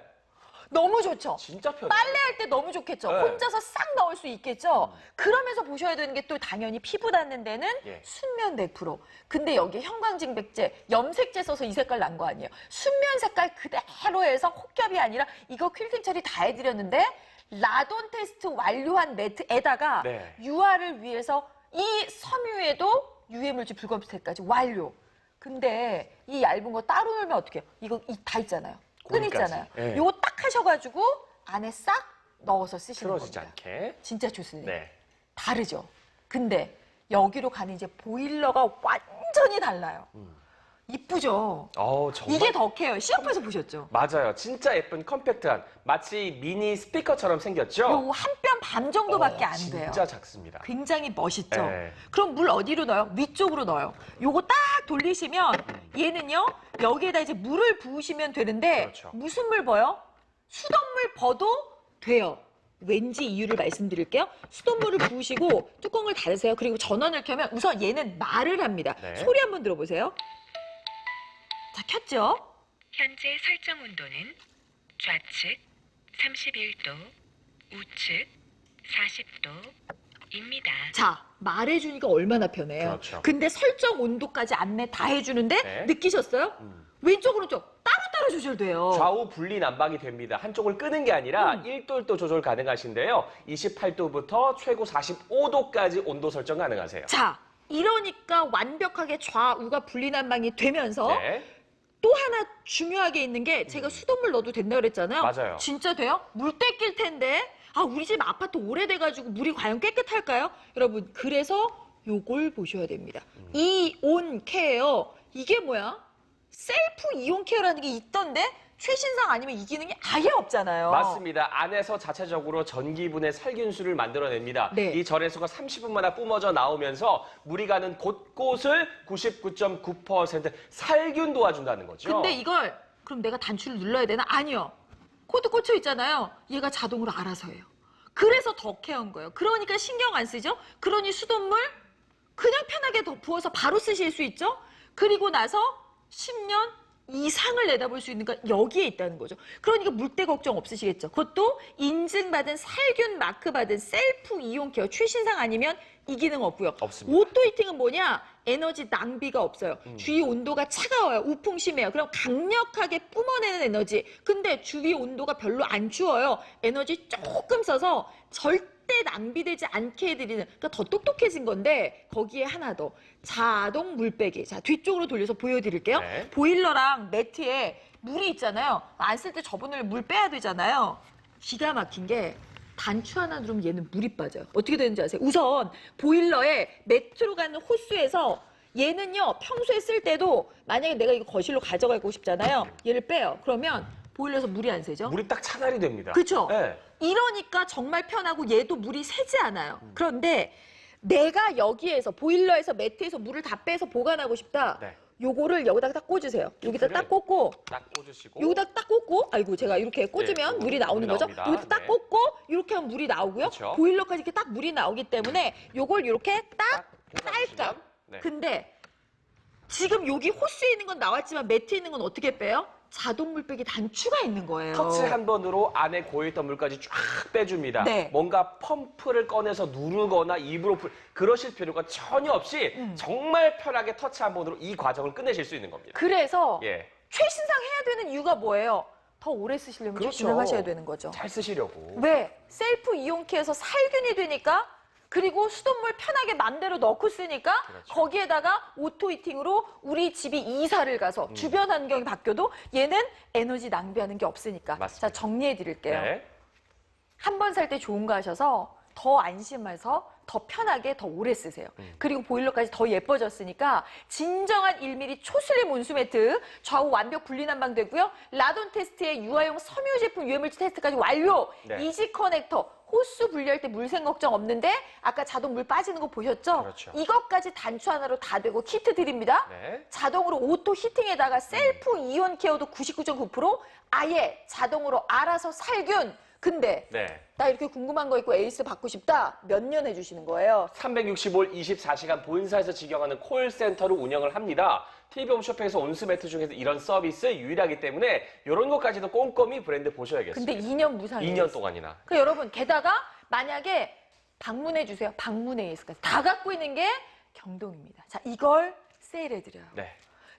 너무 좋죠? 진짜 편해요. 빨래할 때 너무 좋겠죠? 네. 혼자서 싹 넣을 수 있겠죠? 그러면서 보셔야 되는 게 또 당연히 피부 닿는 데는 예. 순면 100%. 근데 여기 형광증백제, 염색제 써서 이 색깔 난 거 아니에요. 순면 색깔 그대로 해서 혹겹이 아니라 이거 퀼팅 처리 다 해드렸는데 라돈 테스트 완료한 매트에다가 네. 유화를 위해서 이 섬유에도 유해물질 불검색까지 완료. 근데 이 얇은 거 따로 넣으면 어떡해요? 이거 다 있잖아요. 끈 고리까지. 있잖아요. 예. 요거 딱 하셔가지고 안에 싹 넣어서 쓰시는 틀어지지 겁니다. 않게. 진짜 좋습니다. 네. 다르죠. 근데 여기로 가는 이제 보일러가 완전히 달라요. 이쁘죠? 정말 이게 덕해요. 시험에서 보셨죠? 맞아요. 진짜 예쁜 컴팩트한 마치 미니 스피커처럼 생겼죠? 요 한 뼘 반 정도밖에 안 돼요. 진짜 작습니다. 굉장히 멋있죠? 네. 그럼 물 어디로 넣어요? 위쪽으로 넣어요. 요거 딱 돌리시면 얘는요, 여기에다 이제 물을 부으시면 되는데 그렇죠. 무슨 물 버요? 수돗물 버도 돼요. 왠지 이유를 말씀드릴게요. 수돗물을 부으시고 뚜껑을 닫으세요. 그리고 전원을 켜면 우선 얘는 말을 합니다. 네. 소리 한번 들어보세요. 자, 켰죠? 현재 설정 온도는 좌측 31도, 우측 40도입니다. 자, 말해주니까 얼마나 편해요. 그렇죠. 근데 설정 온도까지 안내 다 해주는데 네. 느끼셨어요? 왼쪽 오른쪽 따로따로 조절돼요. 좌우 분리 난방이 됩니다. 한쪽을 끄는 게 아니라 1도도 조절 가능하신데요. 28도부터 최고 45도까지 온도 설정 가능하세요. 자, 이러니까 완벽하게 좌우가 분리난방이 되면서 네. 또 하나 중요하게 있는 게 제가 수돗물 넣어도 된다고 그랬잖아요. 맞아요. 진짜 돼요? 물때 낄 텐데. 아, 우리 집 아파트 오래돼가지고 물이 과연 깨끗할까요? 여러분, 그래서 요걸 보셔야 됩니다. 이온 케어. 이게 뭐야? 셀프 이온 케어라는 게 있던데 최신상 아니면 이 기능이 아예 없잖아요. 맞습니다. 안에서 자체적으로 전기분해 살균수를 만들어냅니다. 네. 이 전해수가 30분마다 뿜어져 나오면서 물이 가는 곳곳을 99.9% 살균 도와준다는 거죠. 근데 이걸 그럼 내가 단추를 눌러야 되나? 아니요. 코드 꽂혀 있잖아요. 얘가 자동으로 알아서 해요. 그래서 더 케어한 거예요. 그러니까 신경 안 쓰죠? 그러니 수돗물 그냥 편하게 더 부어서 바로 쓰실 수 있죠? 그리고 나서 10년 이상을 내다볼 수 있는 건 여기에 있다는 거죠. 그러니까 물때 걱정 없으시겠죠. 그것도 인증받은 살균 마크 받은 셀프 이온 케어 최신상 아니면 이 기능 없고요. 없습니다. 오토 히팅은 뭐냐? 에너지 낭비가 없어요. 주위 온도가 차가워요. 우풍 심해요. 그럼 강력하게 뿜어내는 에너지. 근데 주위 온도가 별로 안 추워요. 에너지 조금 써서 절대 낭비되지 않게 해드리는, 그러니까 더 똑똑해진 건데 거기에 하나 더. 자동 물빼기. 자, 뒤쪽으로 돌려서 보여드릴게요. 네. 보일러랑 매트에 물이 있잖아요. 안 쓸 때 저분을 물 빼야 되잖아요. 기가 막힌 게 단추 하나 누르면 얘는 물이 빠져요. 어떻게 되는지 아세요? 우선 보일러에 매트로 가는 호스에서 얘는요 평소에 쓸 때도 만약에 내가 이거 거실로 가져가고 싶잖아요. 얘를 빼요. 그러면 보일러에서 물이 안 새죠? 물이 딱 차단이 됩니다. 그렇죠? 네. 이러니까 정말 편하고 얘도 물이 새지 않아요. 그런데 내가 여기에서 보일러에서 매트에서 물을 다 빼서 보관하고 싶다. 네. 요거를 여기다가 딱 꽂으세요. 여기다 딱 꽂고 딱 꽂으시고. 여기다 딱 꽂고 아이고 제가 이렇게 꽂으면 네, 물이 나오는 거죠. 나옵니다. 여기다 딱 네. 꽂고 이렇게 하면 물이 나오고요. 그쵸. 보일러까지 이렇게 딱 물이 나오기 때문에 요걸 이렇게 딱 해서 딸까. 보시면, 네. 근데 지금 여기 호스에 있는 건 나왔지만 매트에 있는 건 어떻게 빼요? 자동 물빼기 단추가 있는 거예요. 터치 한 번으로 안에 고여있던 물까지 쫙 빼줍니다. 네. 뭔가 펌프를 꺼내서 누르거나 입으로 그러실 필요가 전혀 없이 정말 편하게 터치 한 번으로 이 과정을 끝내실 수 있는 겁니다. 그래서 예, 최신상 해야 되는 이유가 뭐예요? 더 오래 쓰시려면 그렇죠. 최신상 하셔야 되는 거죠. 잘 쓰시려고. 왜? 셀프 이온키에서 살균이 되니까 그리고 수돗물 편하게 맘대로 넣고 쓰니까 그렇죠. 거기에다가 오토 히팅으로 우리 집이 이사를 가서 주변 환경이 바뀌어도 얘는 에너지 낭비하는 게 없으니까. 맞습니다. 자, 정리해 드릴게요. 네. 한 번 살 때 좋은 거 하셔서 더 안심해서 더 편하게 더 오래 쓰세요. 그리고 보일러까지 더 예뻐졌으니까 진정한 1mm 초슬림 온수매트 좌우 완벽 분리난방 되고요. 라돈 테스트에 유아용 섬유 제품 유해물질 테스트까지 완료. 네. 이지 커넥터 호스 분리할 때 물샘 걱정 없는데 아까 자동 물 빠지는 거 보셨죠? 그렇죠. 이것까지 단추 하나로 다 되고 키트 드립니다. 네. 자동으로 오토 히팅에다가 셀프 이온 케어도 99.9% 아예 자동으로 알아서 살균. 근데 네. 나 이렇게 궁금한 거 있고 에이스 받고 싶다. 몇 년 해주시는 거예요? 365일 24시간 본사에서 직영하는 콜센터를 운영을 합니다. TV홈 쇼핑에서 온수매트 중에서 이런 서비스 유일하기 때문에 이런 것까지도 꼼꼼히 브랜드 보셔야겠습니다. 근데 2년 무상이에요. 2년 동안이나. 그 여러분 게다가 만약에 방문해 주세요. 방문해 에이스까지 다 갖고 있는 게 경동입니다. 자 이걸 세일해드려요. 네.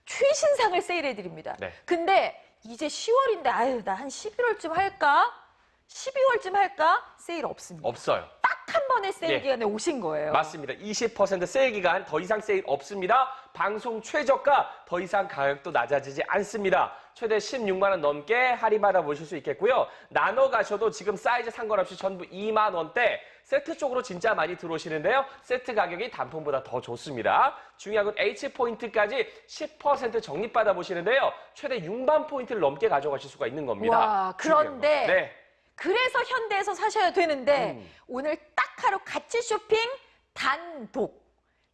최신상을 세일해드립니다. 네. 근데 이제 10월인데 아유 나 한 11월쯤 할까? 12월쯤 할까? 세일 없습니다. 없어요. 딱 한 번의 세일 예. 기간에 오신 거예요. 맞습니다. 20% 세일 기간 더 이상 세일 없습니다. 방송 최저가 더 이상 가격도 낮아지지 않습니다. 최대 16만 원 넘게 할인받아 보실 수 있겠고요. 나눠 가셔도 지금 사이즈 상관없이 전부 2만 원대. 세트 쪽으로 진짜 많이 들어오시는데요. 세트 가격이 단품보다 더 좋습니다. 중요한 건 H포인트까지 10% 적립받아 보시는데요. 최대 6만 포인트를 넘게 가져가실 수가 있는 겁니다. 와, 그런데 중요한 거. 네. 그래서 현대에서 사셔야 되는데 오늘 딱 하루 같이 쇼핑 단독.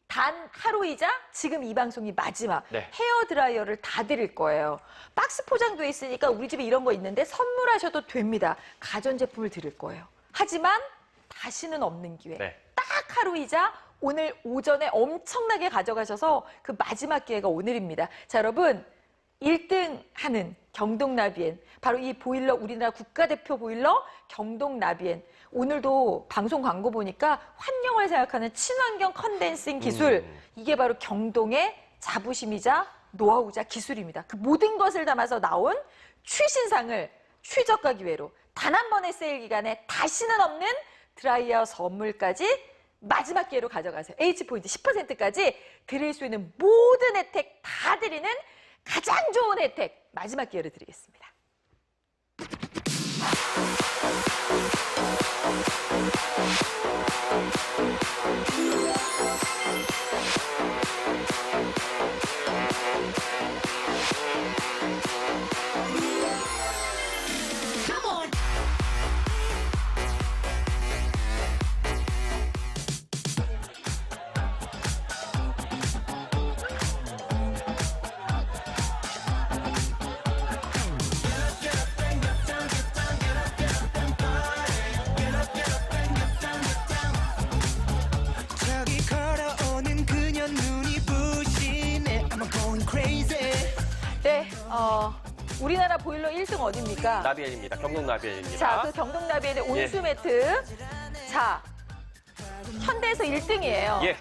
단 하루이자 지금 이 방송이 마지막 네. 헤어드라이어를 다 드릴 거예요. 박스 포장도 있으니까 우리 집에 이런 거 있는데 선물하셔도 됩니다. 가전제품을 드릴 거예요. 하지만 다시는 없는 기회. 네. 딱 하루이자 오늘 오전에 엄청나게 가져가셔서 그 마지막 기회가 오늘입니다. 자, 여러분 1등 하는 경동나비엔 바로 이 보일러 우리나라 국가대표 보일러 경동나비엔 오늘도 방송 광고 보니까 환경을 생각하는 친환경 컨덴싱 기술 이게 바로 경동의 자부심이자 노하우자 기술입니다. 그 모든 것을 담아서 나온 최신상을 최저가 기회로 단 한 번의 세일 기간에 다시는 없는 드라이어 선물까지 마지막 기회로 가져가세요. H포인트 10%까지 드릴 수 있는 모든 혜택 다 드리는 가장 좋은 혜택 마지막 기회로 드리겠습니다. 저기 걸어오는 그녀 눈이 부시네 I'm going crazy 네, 우리나라 보일러 1등 어디입니까? 나비엔입니다. 경동 나비엔입니다. 자, 그 경동나비엔의 온수매트. 자, 현대에서 1등이에요. 예.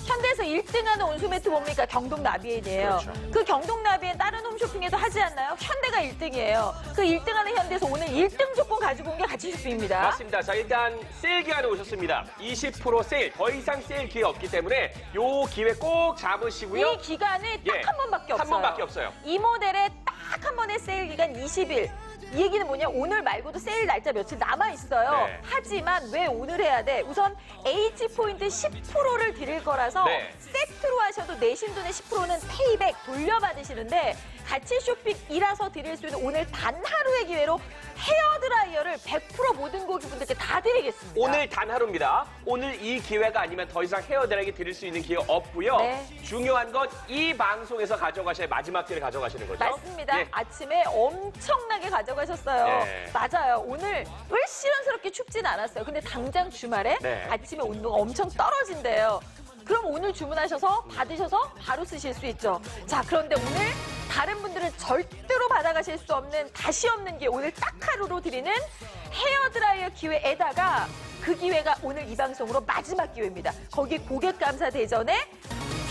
현대에서 1등하는 온수매트 뭡니까? 경동나비엔이에요. 그렇죠. 그 경동나비엔 다른 홈쇼핑에도 하지 않나요? 현대가 1등이에요. 그 1등하는 현대에서 오늘 1등 조건 가지고 온 게 같이 쇼핑입니다. 맞습니다. 자, 일단 세일 기간에 오셨습니다. 20% 세일. 더 이상 세일 기회 없기 때문에 요 기회 꼭 잡으시고요. 이 기간이 딱 예, 한 번밖에 없어요. 한 번밖에 없어요. 이 모델에 딱 한 번의 세일 기간 20일. 이 얘기는 뭐냐? 오늘 말고도 세일 날짜 며칠 남아 있어요. 네. 하지만 왜 오늘 해야 돼? 우선 H포인트 10%를 드릴 거라서 네. 세트로 하셔도 내신 돈의 10%는 페이백 돌려받으시는데 가치 쇼핑이라서 드릴 수 있는 오늘 단 하루의 기회로 헤어드라이어를 100% 모든 고객분들께 다 드리겠습니다. 오늘 단 하루입니다. 오늘 이 기회가 아니면 더 이상 헤어드라이기 드릴 수 있는 기회 없고요. 네. 중요한 건 이 방송에서 가져가셔야 마지막 기회를 가져가시는 거죠. 맞습니다. 예. 아침에 엄청나게 가져가셨어요. 네. 맞아요. 오늘 을씨름스럽게 춥진 않았어요. 근데 당장 주말에 네. 아침에 온도가 엄청 떨어진대요. 그럼 오늘 주문하셔서 받으셔서 바로 쓰실 수 있죠. 자, 그런데 오늘 다른 분들은 절대로 받아가실 수 없는 다시 없는 기회, 오늘 딱 하루로 드리는 헤어드라이어 기회에다가 그 기회가 오늘 이 방송으로 마지막 기회입니다. 거기 고객 감사 대전에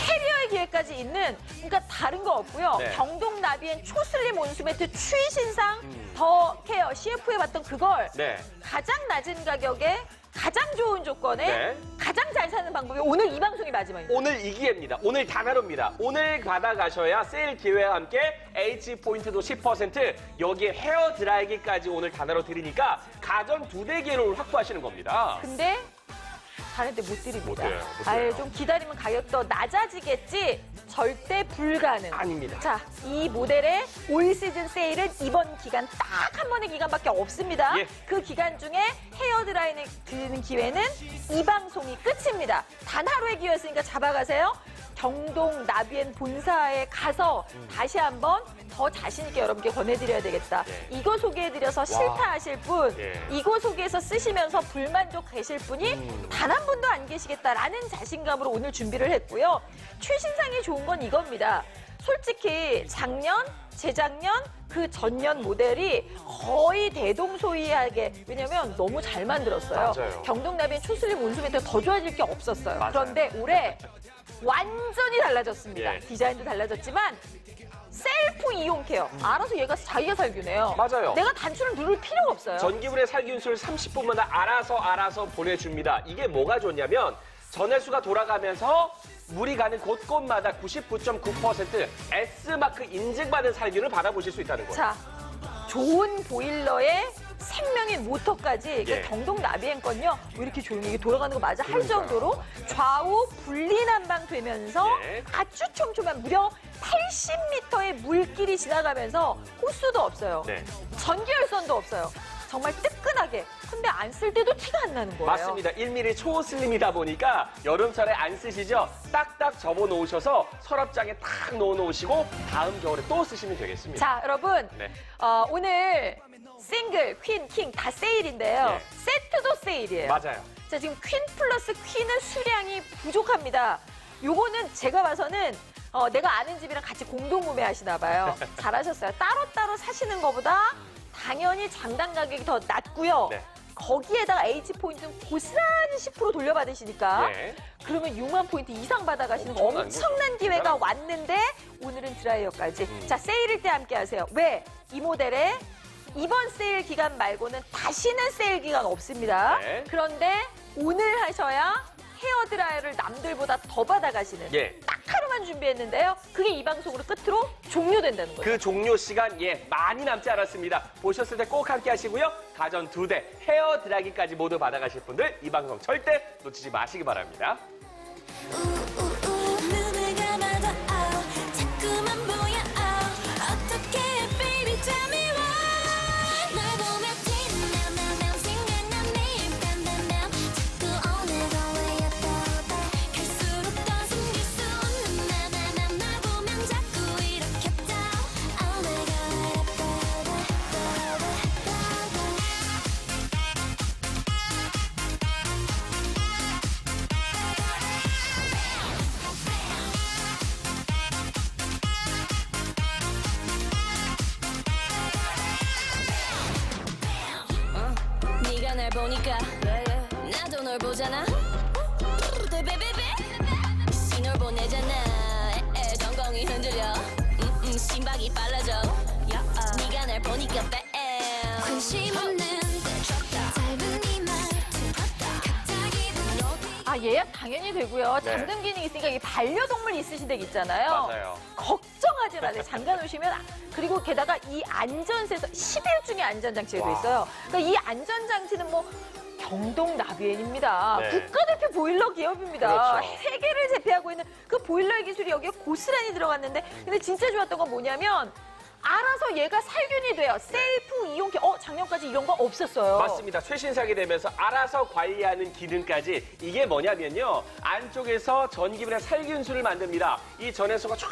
캐리어의 기회까지 있는, 그러니까 다른 거 없고요. 네. 경동 나비엔 초슬림 온수매트 추이신상 더 케어 CF에 봤던 그걸 네. 가장 낮은 가격에 가장 좋은 조건에 네. 가장 잘 사는 방법이 오늘 이 방송이 마지막입니다. 오늘 이 기회입니다. 오늘 단 하루입니다. 오늘 받아가셔야 세일 기회와 함께 H포인트도 10%, 여기에 헤어드라이기까지 오늘 단 하루 드리니까 가전 2대 기회를 확보하시는 겁니다. 근데 다른 데 못 드립니다. 못 드려요, 못 아예 드려요. 좀 기다리면 가격 더 낮아지겠지 절대 불가능. 아닙니다. 자, 이 모델의 올 시즌 세일은 이번 기간 딱 한 번의 기간밖에 없습니다. 예. 그 기간 중에 헤어드라이를 드리는 기회는 이 방송이 끝입니다. 단 하루의 기회였으니까 잡아가세요. 경동 나비엔 본사에 가서 다시 한번 더 자신 있게 여러분께 권해드려야 되겠다. 예. 이거 소개해드려서 싫다 하실 분, 예. 이거 소개해서 쓰시면서 불만족 계실 분이 단 한 분도 안 계시겠다라는 자신감으로 오늘 준비를 했고요. 최신상이 좋은 건 이겁니다. 솔직히 작년, 재작년, 그 전년 모델이 거의 대동소이하게, 왜냐면 너무 잘 만들었어요. 맞아요. 경동나비엔 초슬림 온수매트가 더 좋아질 게 없었어요. 맞아요. 그런데 올해 완전히 달라졌습니다. 예. 디자인도 달라졌지만 셀프 이용 케어. 알아서 얘가 자기가 살균해요. 맞아요. 내가 단추를 누를 필요가 없어요. 전기불의 살균수를 30분마다 알아서 보내줍니다. 이게 뭐가 좋냐면 전해수가 돌아가면서 물이 가는 곳곳마다 99.9% S마크 인증받은 살균을 받아보실 수 있다는 거예요. 자, 좋은 보일러에 생명인 모터까지 예. 경동 나비엔 건요. 왜 이렇게 조용히 이게 돌아가는 거 맞아? 할 그러니까요. 정도로 좌우 분리난방 되면서 예. 아주 촘촘한 무려 80m의 물길이 지나가면서 호수도 없어요. 네. 전기열선도 없어요. 정말 뜨끈하게. 근데 안 쓸 때도 티가 안 나는 거예요. 맞습니다. 1mm 초슬림이다 보니까 여름철에 안 쓰시죠? 딱딱 접어 놓으셔서 서랍장에 탁 넣어 놓으시고 다음 겨울에 또 쓰시면 되겠습니다. 자, 여러분. 네. 오늘 싱글, 퀸, 킹 다 세일인데요. 네. 세트도 세일이에요. 맞아요. 자, 지금 퀸 플러스 퀸은 수량이 부족합니다. 요거는 제가 봐서는 내가 아는 집이랑 같이 공동 구매하시나 봐요. 잘하셨어요. 따로따로 사시는 것보다 당연히 장당 가격이 더 낮고요. 네. 거기에다가 H포인트는 고스란히 10% 돌려받으시니까 네. 그러면 6만 포인트 이상 받아가시는 거 엄청난 엄청난 거죠. 기회가 대단한 왔는데 오늘은 드라이어까지. 자, 세일일 때 함께 하세요. 왜? 이 모델에 이번 세일 기간 말고는 다시는 세일 기간 없습니다. 네. 그런데 오늘 하셔야 헤어드라이어를 남들보다 더 받아가시는 예. 딱 하루만 준비했는데요. 그게 이 방송으로 끝으로 종료된다는 거예요. 그 종료 시간 많이 남지 않았습니다. 보셨을 때 꼭 함께 하시고요. 가전 2대, 헤어 드라이기까지 모두 받아가실 분들 이 방송 절대 놓치지 마시기 바랍니다. 눈을 감아도 자꾸만 보여 어떻게 baby tell me why 널 보며 튀는 생각난 매일 밤밤밤 자꾸 오늘도 왜 예뻐 갈수록 더 숨길 수 없는 나만 널 보면 자꾸 이렇게 down Oh my god 네가 날 보니까 나도 널 보잖아 베베베 신호를 보내잖아 전공이 흔들려 심박이 빨라져 네가 날 보니까 관심 없는 짧은 네 말투 갑자기 예약 당연히 되고요. 네. 잠금 기능이 있으니까 이 반려동물 있으신 데 있잖아요. 맞아요. 걱정하지 마세요. 잠가 놓으시면. 그리고 게다가 이 안전세에서 10일 중에 안전장치가 돼 있어요. 그러니까 이 안전장치는 뭐 경동 나비엔입니다. 네. 국가대표 보일러 기업입니다. 그렇죠. 세계를 제패하고 있는 그 보일러의 기술이 여기에 고스란히 들어갔는데 근데 진짜 좋았던 건 뭐냐면 알아서 얘가 살균이 돼요. 셀프 이용기. 작년까지 이런 거 없었어요. 맞습니다. 최신상이 되면서 알아서 관리하는 기능까지 이게 뭐냐면요. 안쪽에서 전기분해 살균수를 만듭니다. 이 전해소가 쫙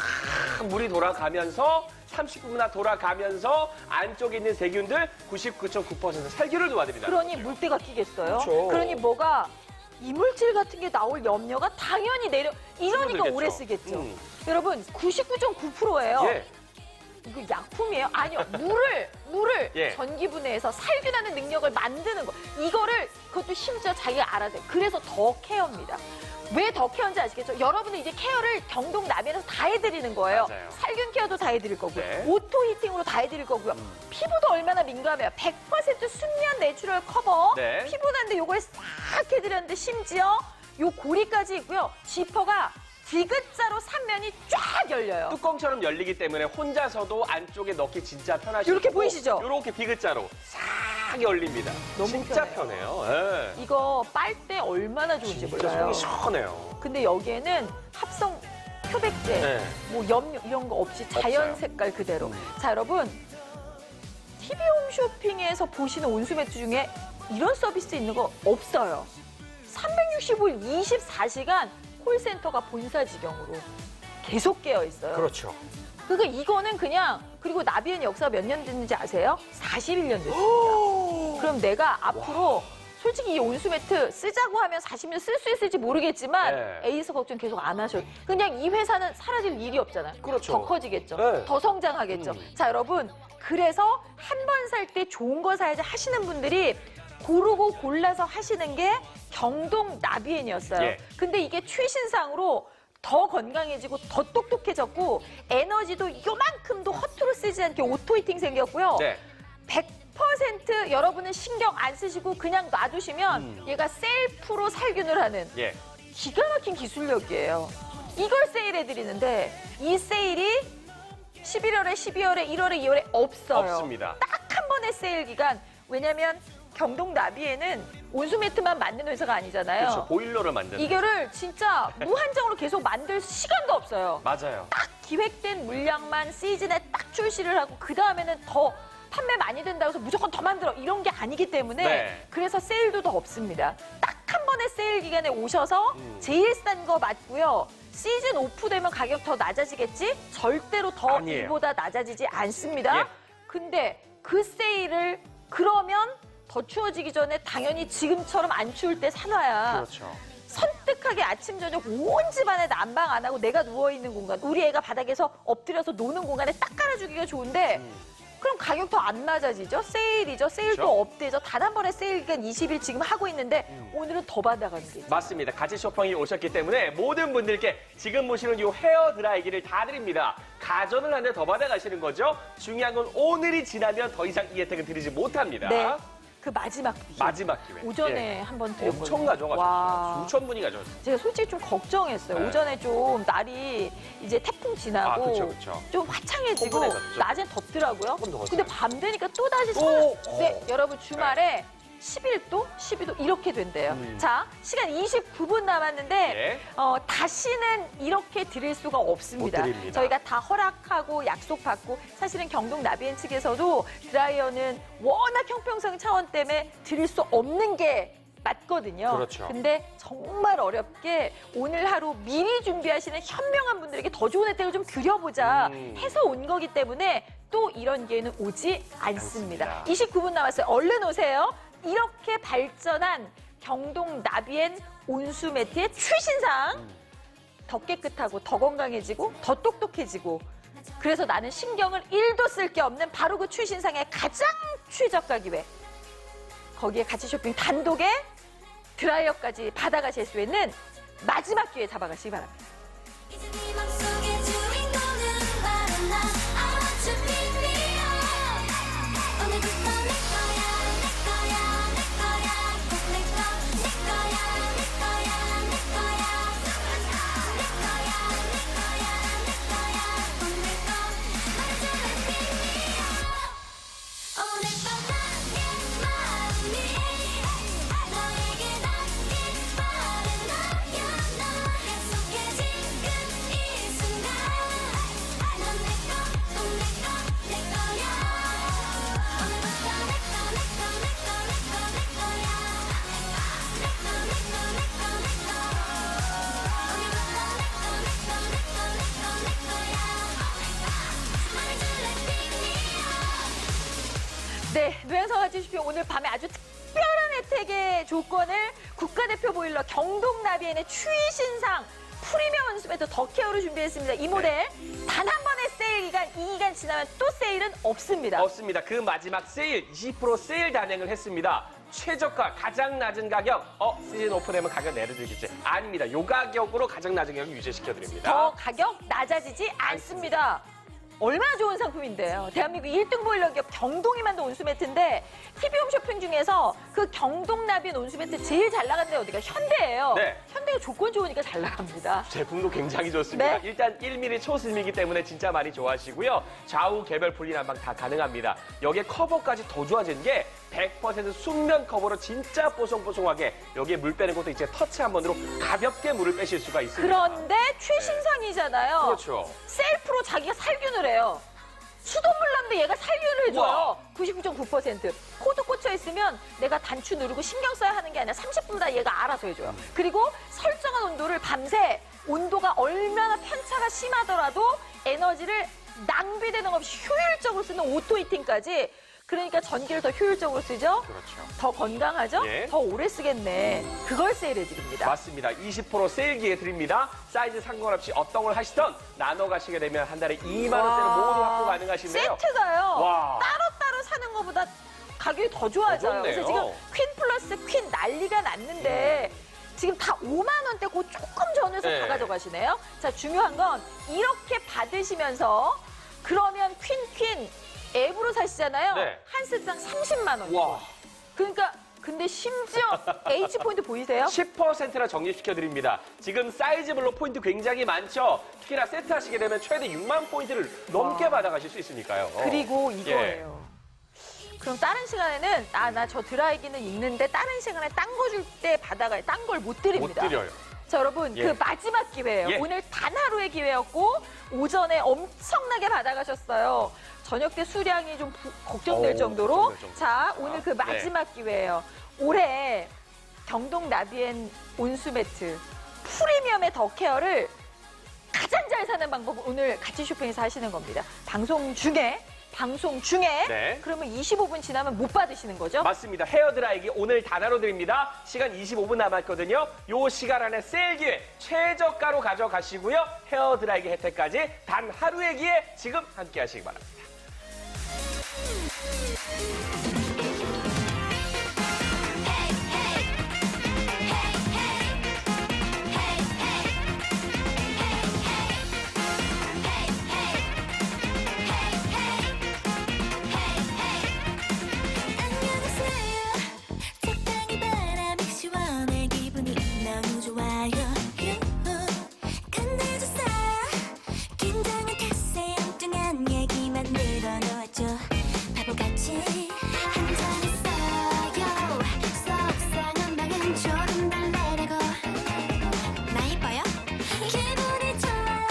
물이 돌아가면서 30분이나 돌아가면서 안쪽에 있는 세균들 99.9% 살균을 도와드립니다. 그러니 물때가 끼겠어요. 그렇죠. 그러니 뭐가 이물질 같은 게 나올 염려가 당연히 이러니까 줄어들겠죠. 오래 쓰겠죠. 음. 여러분 99.9%예요. 예. 이거 약품이에요? 아니요. 물을 예. 전기분해해서 살균하는 능력을 만드는 거. 이거를 그것도 심지어 자기가 알아서 해요. 그래서 더 케어입니다. 왜 더 케어인지 아시겠죠? 여러분들 이제 케어를 경동 나비엔에서 다 해드리는 거예요. 맞아요. 살균 케어도 다 해드릴 거고요. 네. 오토 히팅으로 다 해드릴 거고요. 피부도 얼마나 민감해요. 100% 순면 내추럴 커버. 네. 피부난데 요걸 싹 해드렸는데 심지어 요 고리까지 있고요. 지퍼가 디귿자로 3면이 쫙 열려요. 뚜껑처럼 열리기 때문에 혼자서도 안쪽에 넣기 진짜 편하시고 이렇게 보이시죠? 이렇게 디귿자로 싹 열립니다. 너무 진짜 편해요. 편해요. 예. 이거 빨 때 얼마나 좋은지 진짜 몰라요. 속이 시원해요. 근데 여기에는 합성 표백제, 네. 뭐 염료 이런 거 없이 자연 없어요. 색깔 그대로. 자, 여러분. TV 홈쇼핑에서 보시는 온수매트 중에 이런 서비스 있는 거 없어요. 365일 24시간 콜센터가 본사 직영으로 계속 깨어 있어요. 그렇죠. 그러니까 이거는 그냥 그리고 나비엔 역사가 몇 년 됐는지 아세요? 41년 됐습니다. 그럼 내가 앞으로 솔직히 이 온수매트 쓰자고 하면 40년 쓸 수 있을지 모르겠지만 네. 에이스 걱정 계속 안 하셔도 그냥 이 회사는 사라질 일이 없잖아요. 그렇죠. 더 커지겠죠. 네. 더 성장하겠죠. 자, 여러분. 그래서 한 번 살 때 좋은 거 사야지 하시는 분들이 고르고 골라서 하시는 게 경동 나비엔이었어요. 예. 근데 이게 최신상으로 더 건강해지고 더 똑똑해졌고 에너지도 요만큼도 허투루 쓰지 않게 오토 히팅 생겼고요. 네. 100% 여러분은 신경 안 쓰시고 그냥 놔두시면 얘가 셀프로 살균을 하는 예. 기가 막힌 기술력이에요. 이걸 세일해드리는데 이 세일이 11월에, 12월에, 1월에, 2월에 없어요. 없습니다. 딱 한 번의 세일 기간. 왜냐면 경동 나비에는 온수매트만 만드는 회사가 아니잖아요. 그렇죠. 보일러를 만드는. 이거를 진짜 무한정으로 계속 만들 시간도 없어요. 맞아요. 딱 기획된 물량만 시즌에 딱 출시를 하고 그 다음에는 더 판매 많이 된다고 해서 무조건 더 만들어 이런 게 아니기 때문에 네. 그래서 세일도 더 없습니다. 딱 한 번의 세일 기간에 오셔서 제일 싼 거 맞고요. 시즌 오프되면 가격 더 낮아지겠지? 절대로 더 아니에요. 이보다 낮아지지 않습니다. 예. 근데 그 세일을 그러면 더 추워지기 전에 당연히 지금처럼 안 추울 때 사놔야 그렇죠. 선택하게 아침 저녁 온 집안에 난방 안 하고 내가 누워있는 공간 우리 애가 바닥에서 엎드려서 노는 공간에 딱 깔아주기가 좋은데 그럼 가격 더 안 낮아지죠? 세일이죠? 세일도 그렇죠. 업되죠? 단 한 번에 세일 기간 20일 지금 하고 있는데 오늘은 더 받아가는 게 있죠. 맞습니다. 같이 쇼핑이 오셨기 때문에 모든 분들께 지금 보시는 이 헤어 드라이기를 다 드립니다. 가전을 한 대 더 받아가시는 거죠. 중요한 건 오늘이 지나면 더 이상 이 혜택은 드리지 못합니다. 네. 그 마지막 기회. 마지막 기회. 오전에 예. 한번 드렸거든요. 엄청 가져가셨어요. 와. 수천 분이 가져갔어요. 제가 솔직히 좀 걱정했어요. 네. 오전에 좀 날이 이제 태풍 지나고 그쵸, 그쵸. 좀 화창해지고 포근해졌죠. 낮엔 덥더라고요. 조금 더웠어요. 근데 밤 되니까 또 다시 또, 네, 여러분 주말에 11도, 12도 이렇게 된대요. 자, 시간 29분 남았는데 예. 다시는 이렇게 드릴 수가 없습니다. 못 드립니다. 저희가 다 허락하고 약속받고 사실은 경동 나비엔 측에서도 드라이어는 워낙 형평성 차원 때문에 드릴 수 없는 게 맞거든요. 그렇죠. 근데 정말 어렵게 오늘 하루 미리 준비하시는 현명한 분들에게 더 좋은 혜택을 좀 드려보자 해서 온 거기 때문에 또 이런 기회는 오지 않습니다. 29분 남았어요. 얼른 오세요. 이렇게 발전한 경동 나비엔 온수 매트의 최신상. 더 깨끗하고 더 건강해지고 더 똑똑해지고 그래서 나는 신경을 1도 쓸 게 없는 바로 그 최신상의 가장 최저가 기회. 거기에 같이 쇼핑 단독에 드라이어까지 받아가실 수 있는 마지막 기회 잡아가시기 바랍니다. 이제 네 맘속의 주인공은 바로 나 I want you to be me 오늘부터 내 거야 내 거야 내 거야 꼭 내 거야 내 거야 내 거야 내 가지십시오. 오늘 밤에 아주 특별한 혜택의 조건을 국가대표 보일러 경동나비엔의 추위 신상 프리미엄 온수매트 더케어로 준비했습니다. 이 모델 단 한 번의 세일 기간, 이 기간 지나면 또 세일은 없습니다. 없습니다. 그 마지막 세일 20% 세일 단행을 했습니다. 최저가 가장 낮은 가격. 시즌 오픈되면 가격 내려드리겠지. 아닙니다. 요 가격으로 가장 낮은 가격 유지시켜드립니다. 더 가격 낮아지지 않습니다. 얼마나 좋은 상품인데요. 대한민국 1등 보일러 기업 경동이 만든 온수매트인데 TV홈 쇼핑 중에서 그 경동나비엔 온수매트 제일 잘 나가는 데 어디가 현대예요. 네. 현대가 조건 좋으니까 잘 나갑니다. 제품도 굉장히 좋습니다. 네. 일단 1mm 초슬미기 때문에 진짜 많이 좋아하시고요. 좌우 개별 분리 난방 다 가능합니다. 여기에 커버까지 더 좋아진 게 100% 순면 커버로 진짜 뽀송뽀송하게 여기에 물 빼는 것도 이제 터치 한 번으로 가볍게 물을 빼실 수가 있습니다. 그런데 최신상이잖아요. 그렇죠. 셀프로 자기가 살균을 해요. 수돗물 나는데 얘가 살균을 해줘요. 우와. 99.9%. 코드 꽂혀 있으면 내가 단추 누르고 신경 써야 하는 게 아니라 30분마다 얘가 알아서 해줘요. 그리고 설정한 온도를 밤새 온도가 얼마나 편차가 심하더라도 에너지를 낭비되는 없이 효율적으로 쓰는 오토 히팅까지. 그러니까 전기를 더 효율적으로 쓰죠. 그렇죠. 더 건강하죠. 예. 더 오래 쓰겠네. 그걸 세일해드립니다. 맞습니다. 20% 세일 기회 드립니다. 사이즈 상관없이 어떤 걸 하시던 나눠 가시게 되면 한 달에 2만 원대는 모두 확보 가능하신데요. 세트가요. 와. 따로따로 사는 것보다 가격이 더 좋아져요. 더 그래서 좋네요. 지금 퀸 플러스 퀸 난리가 났는데 지금 다 5만 원대 그 조금 전후에서 네. 다 가져가시네요. 자, 중요한 건 이렇게 받으시면서 그러면 퀸 앱으로 사시잖아요. 네. 한 세트당 30만 원. 와. 그러니까 근데 심지어 H포인트 보이세요? 10%나 적립시켜드립니다. 지금 사이즈별로 포인트 굉장히 많죠? 특히나 세트 하시게 되면 최대 6만 포인트를 넘게 받아가실 수 있으니까요. 그리고 예. 이거예요. 그럼 다른 시간에는 나 저 드라이기는 있는데 다른 시간에 딴 거 줄 때 받아가요. 딴 걸 못 못 드립니다. 드려요. 자, 여러분, 예. 그 마지막 기회예요. 예. 오늘 단 하루의 기회였고 오전에 엄청나게 받아가셨어요. 저녁 때 수량이 좀 걱정될 오, 정도로. 걱정될 정도. 자, 오늘 그 네. 마지막 기회예요. 올해 경동 나비엔 온수매트 프리미엄의 더케어를 가장 잘 사는 방법은 오늘 같이 쇼핑에서 하시는 겁니다. 방송 중에 네. 그러면 25분 지나면 못 받으시는 거죠? 맞습니다. 헤어드라이기 오늘 단하로 드립니다. 시간 25분 남았거든요. 요 시간 안에 세일 기회 최저가로 가져가시고요. 헤어드라이기 혜택까지 단 하루의 기회 지금 함께 하시기 바랍니다. 안녕하세요. 적당히 바람이 시원해 기분이 너무 좋아요. 끝내주세요. 긴장한 탓에 엉뚱한 얘기만 늘어놓았죠. 바보같이 한잔했어요. 속상한 방은 조금 달래라고. 나 이뻐요? 기분이 좋아요.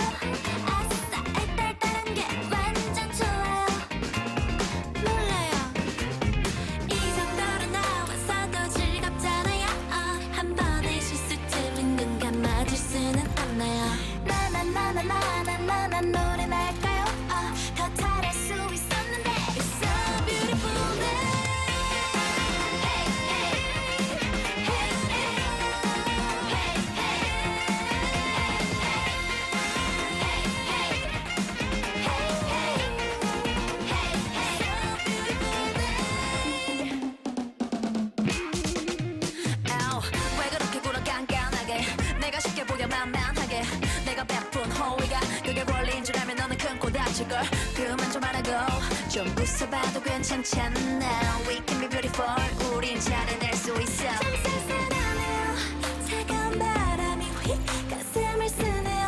아싸 알딸딸한 게 완전 좋아요. 몰라요. 이 정도로 나와서도 즐겁잖아요. 한 번의 실수쯤은 눈 감아줄 수는 없나요. 나나나나나나나나 노래 날까요? 더 잘할 수 있었는데 It's so beautiful day. Hey, hey, hey, 왜 그렇게 굴어 깐깐하게 내가 쉽게 보여 만만하게 내가 베푼 호의가 그게 권리인 줄 알면 너는 큰 코 다칠걸 그만 좀 하라고 좀 웃어봐도 괜찮잖아 We can be beautiful 우린 잘해낼 수 있어 참 쌀쌀하네요. 차가운 바람이 휙 가슴을 쓰네요.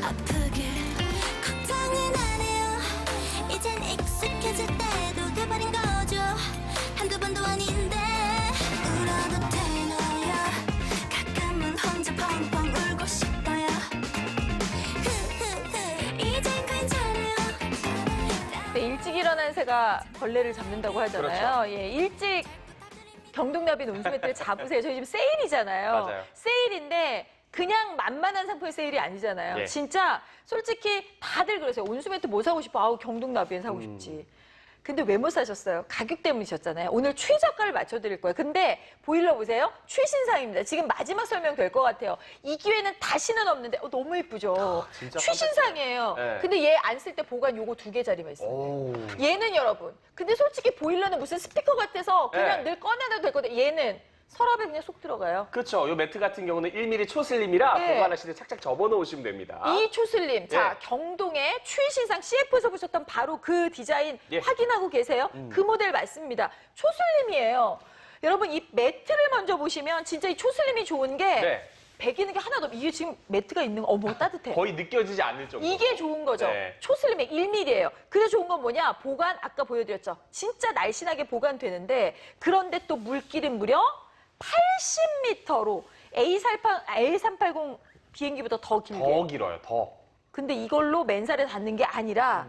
아프게 걱정은 안 해요. 이젠 익숙해질 때도 돼버린 거죠. 한두 번도 아닌데 울어도 되나요? 가끔은 혼자 펑펑 울고 싶어요. 이젠 괜찮아요. 네, 일찍 일어난 새가 벌레를 잡는다고 하잖아요. 그렇죠. 예, 일찍 경동나비 온수매트를 잡으세요. 저희 지금 세일이잖아요. 맞아요. 세일인데 그냥 만만한 상품의 세일이 아니잖아요. 예. 진짜 솔직히 다들 그러세요. 온수매트 뭐 사고 싶어? 아우 경동나비엔 사고 싶지. 근데 왜 못 사셨어요? 가격 때문이셨잖아요. 오늘 최저가를 맞춰드릴 거예요. 근데 보일러 보세요. 최신상입니다. 지금 마지막 설명 될 것 같아요. 이 기회는 다시는 없는데 너무 예쁘죠? 진짜 최신상이에요. 네. 근데 얘 안 쓸 때 보관 요거 2개짜리만 있어요. 오. 얘는 여러분. 근데 솔직히 보일러는 무슨 스피커 같아서 그냥 네. 늘 꺼내도 될 건데 얘는 서랍에 그냥 쏙 들어가요. 그렇죠. 이 매트 같은 경우는 1mm 초슬림이라 네. 보관하실 때 착착 접어놓으시면 됩니다. 이 초슬림, 자 예. 경동의 최신상 CF에서 보셨던 바로 그 디자인 예. 확인하고 계세요? 그 모델 맞습니다. 초슬림이에요. 여러분 이 매트를 먼저 보시면 진짜 이 초슬림이 좋은 게 네. 배기는 게 하나도 없. 이게 지금 매트가 있는 거 어머 따뜻해. 거의 느껴지지 않을 정도. 이게 좋은 거죠. 네. 초슬림의 1mm예요. 그래서 좋은 건 뭐냐? 보관 아까 보여드렸죠. 진짜 날씬하게 보관되는데 그런데 또 물길은 무려 80m로 A380 비행기보다 더 길게. 더 길어요. 더. 근데 이걸로 맨살에 닿는 게 아니라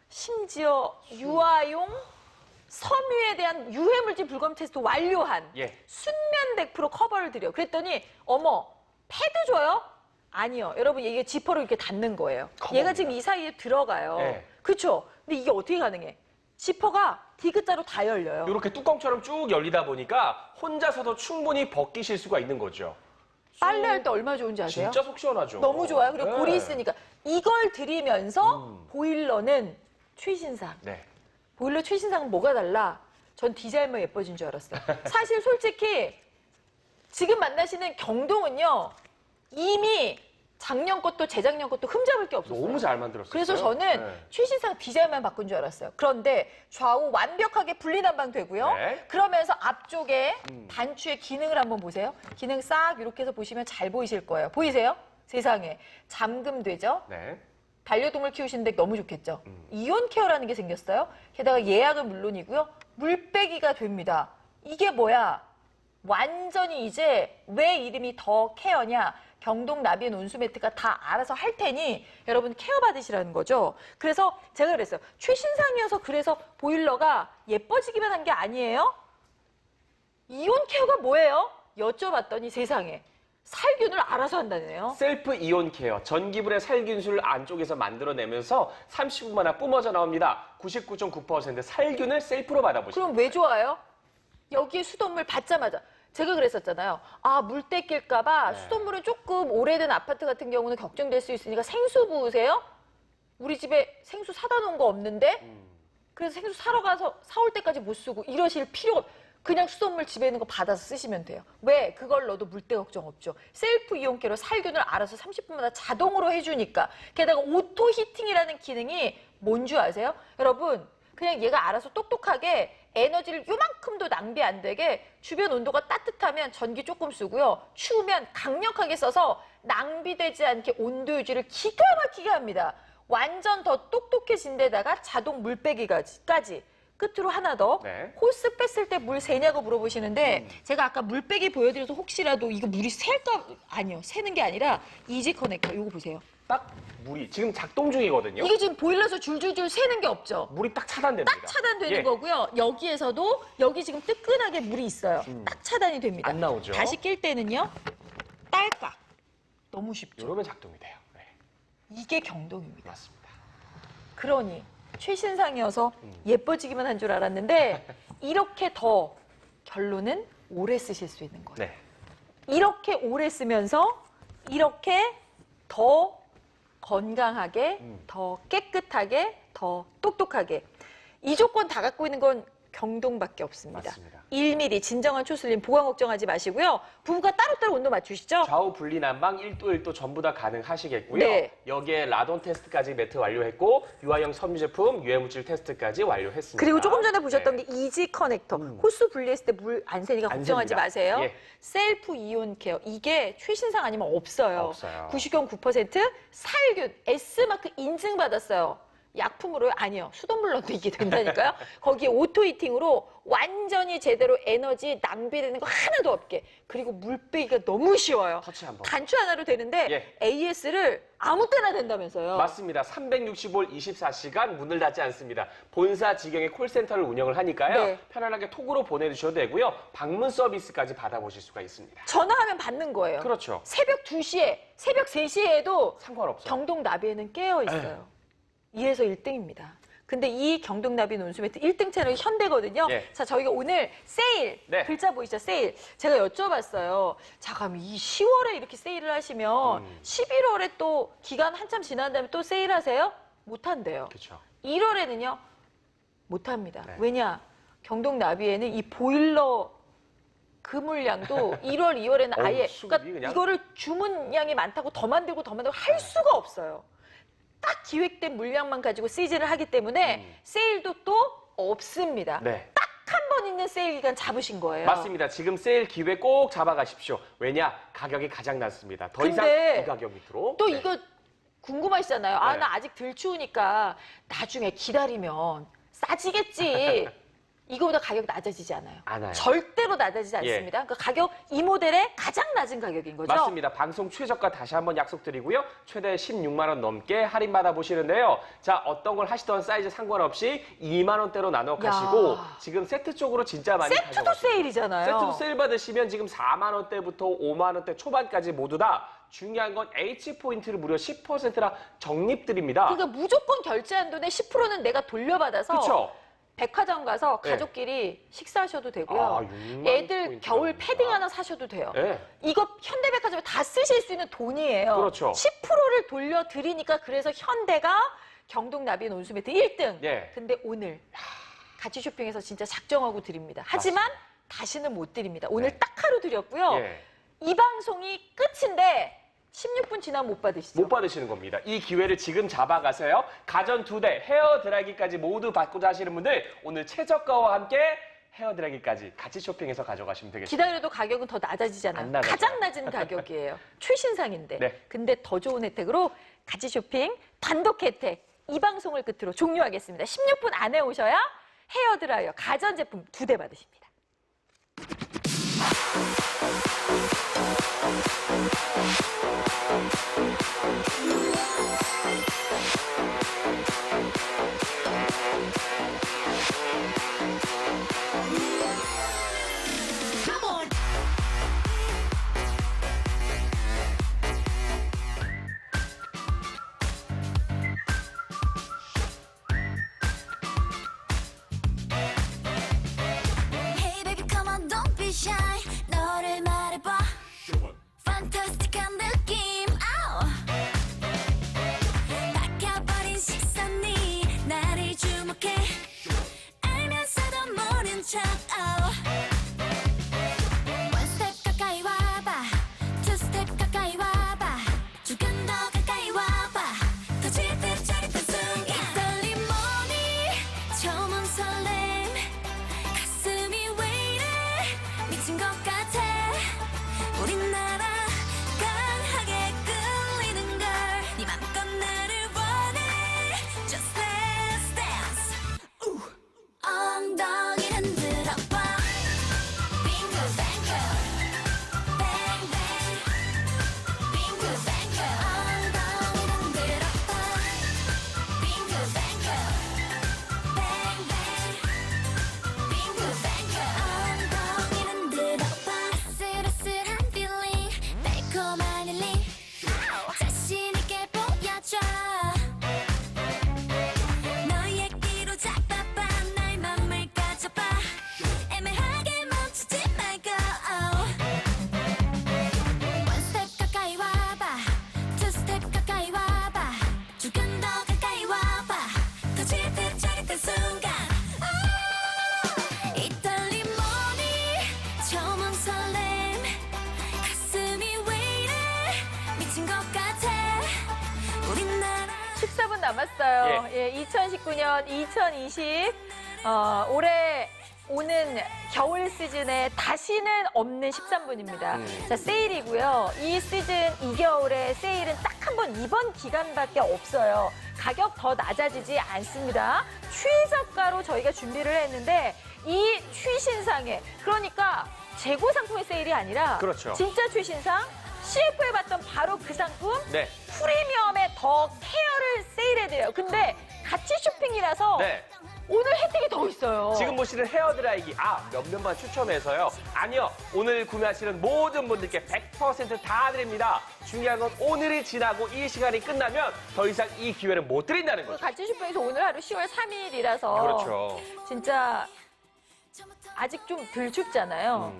심지어 유아용 섬유에 대한 유해물질 불검 테스트 완료한 예. 순면 100% 커버를 드려. 그랬더니 어머 패드 줘요? 아니요. 여러분 이게 지퍼로 이렇게 닿는 거예요. 커버입니다. 얘가 지금 이 사이에 들어가요. 네. 그렇죠? 근데 이게 어떻게 가능해? 지퍼가 D자로 다 열려요. 이렇게 뚜껑처럼 쭉 열리다 보니까 혼자서도 충분히 벗기실 수가 있는 거죠. 빨래할 때 얼마나 좋은지 아세요? 진짜 속 시원하죠. 너무 좋아요. 그리고 네. 골이 있으니까 이걸 들이면서 보일러는 최신상. 네. 보일러 최신상은 뭐가 달라? 전 디자인만 예뻐진 줄 알았어요. 사실 솔직히 지금 만나시는 경동은요. 이미 작년 것도 재작년 것도 흠잡을 게 없었어요. 너무 잘 만들었어요. 그래서 저는 최신상 디자인만 바꾼 줄 알았어요. 그런데 좌우 완벽하게 분리난방 되고요. 네. 그러면서 앞쪽에 단추의 기능을 한번 보세요. 기능 싹 이렇게 해서 보시면 잘 보이실 거예요. 보이세요? 세상에. 잠금 되죠? 네. 반려동물 키우시는데 너무 좋겠죠. 이온 케어라는 게 생겼어요. 게다가 예약은 물론이고요. 물빼기가 됩니다. 이게 뭐야? 완전히 이제 왜 이름이 더 케어냐? 경동 나비엔 온수 매트가 다 알아서 할 테니 여러분 케어 받으시라는 거죠. 그래서 제가 그랬어요. 최신상이어서 그래서 보일러가 예뻐지기만 한 게 아니에요. 이온 케어가 뭐예요? 여쭤봤더니 세상에 살균을 알아서 한다네요. 셀프 이온 케어, 전기불의 살균수를 안쪽에서 만들어내면서 30분 만에 뿜어져 나옵니다. 99.9% 살균을 셀프로 받아보시면 그럼 왜 좋아요? 여기에 수돗물 받자마자 제가 그랬었잖아요. 아, 물때 낄까봐 네. 수돗물은 조금 오래된 아파트 같은 경우는 걱정될 수 있으니까 생수 부으세요? 우리 집에 생수 사다 놓은 거 없는데? 그래서 생수 사러 가서 사올 때까지 못 쓰고 이러실 필요가 없. 그냥 수돗물 집에 있는 거 받아서 쓰시면 돼요. 왜? 그걸 넣어도 물때 걱정 없죠. 셀프 이온케어로 살균을 알아서 30분마다 자동으로 해주니까. 게다가 오토 히팅이라는 기능이 뭔 줄 아세요? 여러분, 그냥 얘가 알아서 똑똑하게 에너지를 요만큼도 낭비 안 되게 주변 온도가 따뜻하면 전기 조금 쓰고요. 추우면 강력하게 써서 낭비되지 않게 온도 유지를 기가 막히게 합니다. 완전 더 똑똑해진 데다가 자동 물빼기까지. 끝으로 하나 더. 네. 호스 뺐을 때 물 새냐고 물어보시는데 제가 아까 물빼기 보여드려서 혹시라도 이거 물이 셀까? 아니요. 새는 게 아니라 이지 커넥터. 이거 보세요. 딱 물이 지금 작동 중이거든요. 이게 지금 보일러에서 줄줄줄 새는 게 없죠. 물이 딱 차단됩니다. 딱 차단되는 예. 거고요. 여기에서도 여기 지금 뜨끈하게 물이 있어요. 딱 차단이 됩니다. 안 나오죠. 다시 낄 때는요. 딸깍. 너무 쉽죠. 이러면 작동이 돼요. 네, 이게 경동입니다. 맞습니다. 그러니 최신상이어서 예뻐지기만 한 줄 알았는데 이렇게 더 결론은 오래 쓰실 수 있는 거예요. 네. 이렇게 오래 쓰면서 이렇게 더 건강하게, 더 깨끗하게, 더 똑똑하게. 이 조건 다 갖고 있는 건 경동밖에 없습니다. 맞습니다. 1mm 진정한 초슬림 보관 걱정하지 마시고요. 부부가 따로따로 온도 맞추시죠? 좌우 분리 난방 1도 1도 전부 다 가능하시겠고요. 네. 여기에 라돈 테스트까지 매트 완료했고 유아용 섬유 제품 유해물질 테스트까지 완료했습니다. 그리고 조금 전에 보셨던 네. 게 이지 커넥터. 호스 분리했을 때 물 안 새니까 안 걱정하지 셉니다. 마세요. 예. 셀프 이온 케어. 이게 최신상 아니면 없어요. 없어요. 99.9% 살균 S마크 인증받았어요. 약품으로 아니요. 수돗물 넣어도 이게 된다니까요. 거기에 오토 히팅으로 완전히 제대로 에너지 낭비되는 거 하나도 없게. 그리고 물 빼기가 너무 쉬워요. 터치 한번. 단추 하나로 되는데 예. AS를 아무 때나 된다면서요. 맞습니다. 365일 24시간 문을 닫지 않습니다. 본사 지경의 콜센터를 운영을 하니까요. 네. 편안하게 톡으로 보내주셔도 되고요. 방문 서비스까지 받아보실 수가 있습니다. 전화하면 받는 거예요. 그렇죠. 새벽 2시에, 새벽 3시에도 상관없어요. 경동 나비에는 깨어 있어요. 이래서 1등입니다. 근데 이 경동나비 온수매트 1등 채널이 현대거든요. 예. 자, 저희가 오늘 세일, 네. 글자 보이시죠? 세일. 제가 여쭤봤어요. 자, 그럼 이 10월에 이렇게 세일을 하시면 11월에 또 기간 한참 지난 다음에 또 세일하세요? 못한대요. 그렇죠. 1월에는요? 못합니다. 네. 왜냐? 경동나비에는 이 보일러 그 물량도 1월, 2월에는 어우, 아예 수급이 그러니까 그냥. 이거를 주문량이 많다고 더 만들고 할 수가 없어요. 딱 기획된 물량만 가지고 시즌을 하기 때문에 세일도 또 없습니다. 네. 딱 한 번 있는 세일 기간 잡으신 거예요. 맞습니다. 지금 세일 기회 꼭 잡아가십시오. 왜냐? 가격이 가장 낮습니다. 더 이상 근데 이 가격 밑으로. 또 네. 이거 궁금하시잖아요. 아, 네. 나 아직 덜 추우니까 나중에 기다리면 싸지겠지. 이거보다 가격 낮아지지 않아요. 않아요. 절대로 낮아지지 않습니다. 그러니까 가격 이 모델의 가장 낮은 가격인 거죠. 맞습니다. 방송 최저가 다시 한번 약속드리고요. 최대 16만 원 넘게 할인받아 보시는데요. 자, 어떤 걸 하시던 사이즈 상관없이 2만 원대로 나눠 가시고 야. 지금 세트 쪽으로 진짜 많이 세트도 가져가시고. 세일이잖아요. 세트도 세일 받으시면 지금 4만 원대부터 5만 원대 초반까지 모두 다 중요한 건 H포인트를 무려 10%나 적립드립니다. 그러니까 무조건 결제 한도에 10%는 내가 돌려받아서 그렇죠? 백화점 가서 네. 가족끼리 식사하셔도 되고요. 아, 6만 애들 포인트라고 겨울 합니다. 패딩 하나 사셔도 돼요. 네. 이거 현대백화점에 다 쓰실 수 있는 돈이에요. 그렇죠. 10%를 돌려드리니까 그래서 현대가 경동나비 온수매트 1등. 예. 근데 오늘 같이 쇼핑해서 진짜 작정하고 드립니다. 하지만 다시는 못 드립니다. 오늘 네. 딱 하루 드렸고요. 예. 이 방송이 끝인데 16분 지나면 못 받으시죠? 못 받으시는 겁니다. 이 기회를 지금 잡아가세요. 가전 2대, 헤어 드라이기까지 모두 받고자 하시는 분들 오늘 최저가와 함께 헤어 드라이기까지 같이 쇼핑해서 가져가시면 되겠습니다. 기다려도 가격은 더 낮아지잖아요. 안 낮아져요. 가장 낮은 가격이에요. 최신상인데. 네. 근데 더 좋은 혜택으로 같이 쇼핑 단독 혜택 이 방송을 끝으로 종료하겠습니다. 16분 안에 오셔야 헤어 드라이어 가전제품 2대 받으십니다. Hey baby come on don't be shy 너를 말해봐 판타스틱한 느낌 아우 박혀버린 시선이 나를 주목해 알면서도 모른 척 One step 가까이 와봐 Two step 가까이 와봐 조금 더 가까이 와봐 더 찌릿찌릿한 순간 이 떨림 뭐니 처음 설렘 가슴이 왜 이래 미친 것 같아 우리나라 강하게 끌리는 걸 네 맘껏 나를 원해 Just let's dance 엉덩이 흔들어봐 빙글뱅글 뱅뱅 빙글뱅글 엉덩이 흔들어봐 빙글뱅글 뱅뱅 빙글뱅글 엉덩이 흔들어봐 아슬아슬한 feeling 달콤한 힐링 자신 있게 보여줘 너의 끼로 잡아봐 날 맘을 가져봐 애매하게 멈추지 말고 One step 가까이 와봐 Two step 가까이 와봐 조금 더 가까이 와봐 더 찌릿찌릿한 순간 이 떨림 뭐니 처음 설렘 가슴이 왜 이래 미친 것 같아 우리나라 14분 남았어요. 예, 2019년, 2020 올해 오는 겨울 시즌에 다시는 없는 13분입니다. 자, 세일이고요. 이 시즌, 이 겨울에 세일은 딱 한 번 이번 기간밖에 없어요. 가격 더 낮아지지 않습니다. 최저가로 저희가 준비를 했는데 이 최신상에 그러니까 재고 상품의 세일이 아니라 그렇죠. 진짜 최신상 CF에 봤던 바로 그 상품 네. 프리미엄에 더 케어를 세일해드려요. 근데 같이 쇼핑이라서 네. 오늘 혜택이 더 있어요. 지금 보시는 헤어드라이기 몇몇만 추첨해서요. 아니요, 오늘 구매하시는 모든 분들께 100%다 드립니다. 중요한 건 오늘이 지나고 이 시간이 끝나면 더 이상 이 기회를 못 드린다는 거죠. 같이 쇼핑에서 오늘 하루 10월 3일이라서 그렇죠. 진짜 아직 좀 덜 춥잖아요.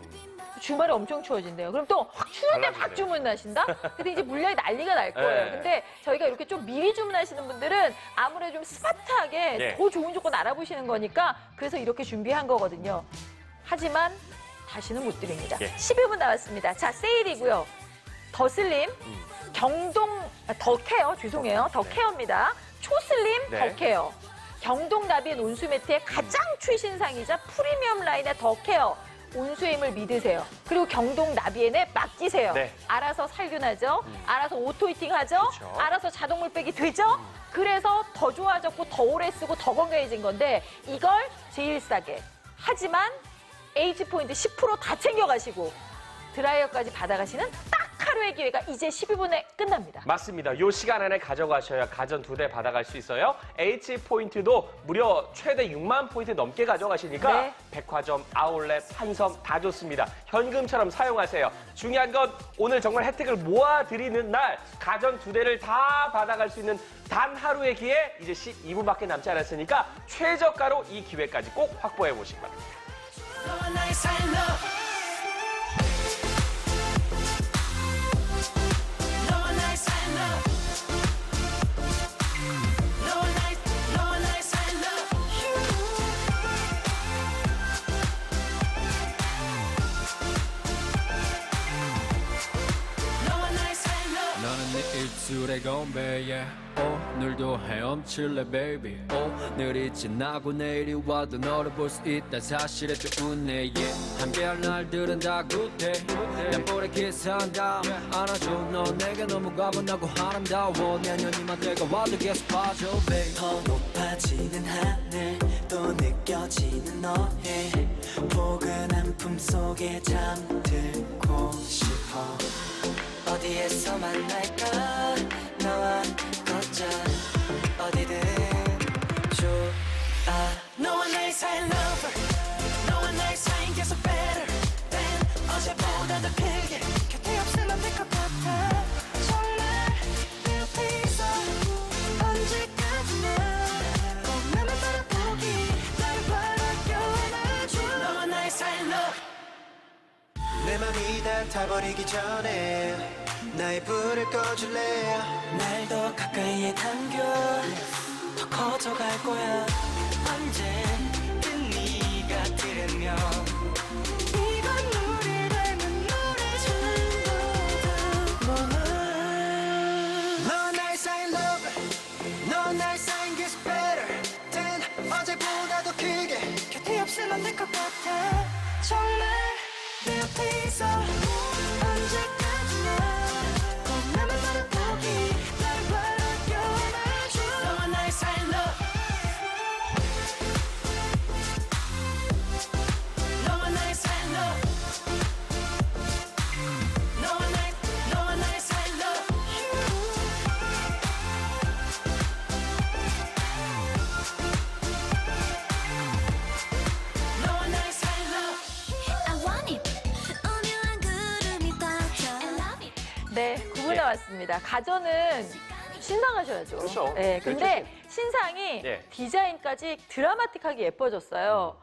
주말에 엄청 추워진대요. 그럼 또 확 추운데 달라지네요. 막 주문하신다? 근데 이제 물량이 난리가 날 거예요. 네. 근데 저희가 이렇게 좀 미리 주문하시는 분들은 아무래도 좀 스마트하게 네. 더 좋은 조건 알아보시는 거니까 그래서 이렇게 준비한 거거든요. 하지만 다시는 못 드립니다. 예. 11분 남았습니다. 자, 세일이고요. 더 슬림, 더 케어, 죄송해요. 더 케어입니다. 초슬림, 네. 더 케어. 경동 나비엔 온수 매트의 가장 최신상이자 프리미엄 라인의 더 케어. 온수의 힘을 믿으세요. 그리고 경동 나비엔에 맡기세요. 네. 알아서 살균하죠. 알아서 오토히팅 하죠. 그렇죠. 알아서 자동 물빼기 되죠. 그래서 더 좋아졌고 더 오래 쓰고 더 건강해진 건데 이걸 제일 싸게. 하지만 H 포인트 10% 다 챙겨가시고 드라이어까지 받아가시는 딱 하루의 기회가 이제 12분에 끝납니다. 맞습니다. 요 시간 안에 가져가셔야 가전 2대 받아갈 수 있어요. H포인트도 무려 최대 6만 포인트 넘게 가져가시니까 네. 백화점, 아울렛, 판섬 다 좋습니다. 현금처럼 사용하세요. 중요한 건 오늘 정말 혜택을 모아드리는 날 가전 2대를 다 받아갈 수 있는 단 하루의 기회 이제 12분밖에 남지 않았으니까 최저가로 이 기회까지 꼭 확보해 보시기 바랍니다. 너와 나의 사이 love 너와 나의 사이 love 너와 나의 사이 love 너와 나의 사이 love 너는 네 입술의 건배에 오늘도 헤엄칠래 baby 오늘이 지나고 내일이 와도 너를 볼 수 있다 사실에 또 웃네 yeah. 함께할 날들은 다 good day 난 볼에 키스한다 안아줘 너 내게 너무 가분하고 아름다워 내년이만 돼가 와도 계속 봐줘 baby 더 높아지는 하늘 또 느껴지는 너의 포근한 품속에 잠들고 싶어 어디에서 만날까 너와 걷자 어디든 좋아 너와 나의 사이 lover 너와 나의 사이는 계속 better than 어제보다 더 크게 곁에 없으면 될 것 같아 정말 내 옆에 있어 언제까지나 꼭 나만 바라보기 날 바라겨 안아줘 너와 나의 사이 love 내 맘이 다 타버리기 전에 나의 불을 꺼줄래 날 더 가까이에 당겨 더 커져갈 거야 언제든 네가 들으면 이건 우리 닮은 노래 전보다 너와 나의 사이 lover 너와 나의 사이는 계속 better than 어제보다 더 크게 곁에 없으면 될 것 같아 정말 내 옆에 있어 언제까지나 꼭 나만 바라보기 날 바라겨 안아줘 너와 나의 사이 love 너와 나의 사이 love 너와 나의 사이 love 너와 나의 사이 love I want it 오묘한 구름이 떠져 네, 9분 남았습니다. 가전은 신상하셔야죠. 그렇죠. 네, 근데 그렇죠. 신상이 네. 디자인까지 드라마틱하게 예뻐졌어요.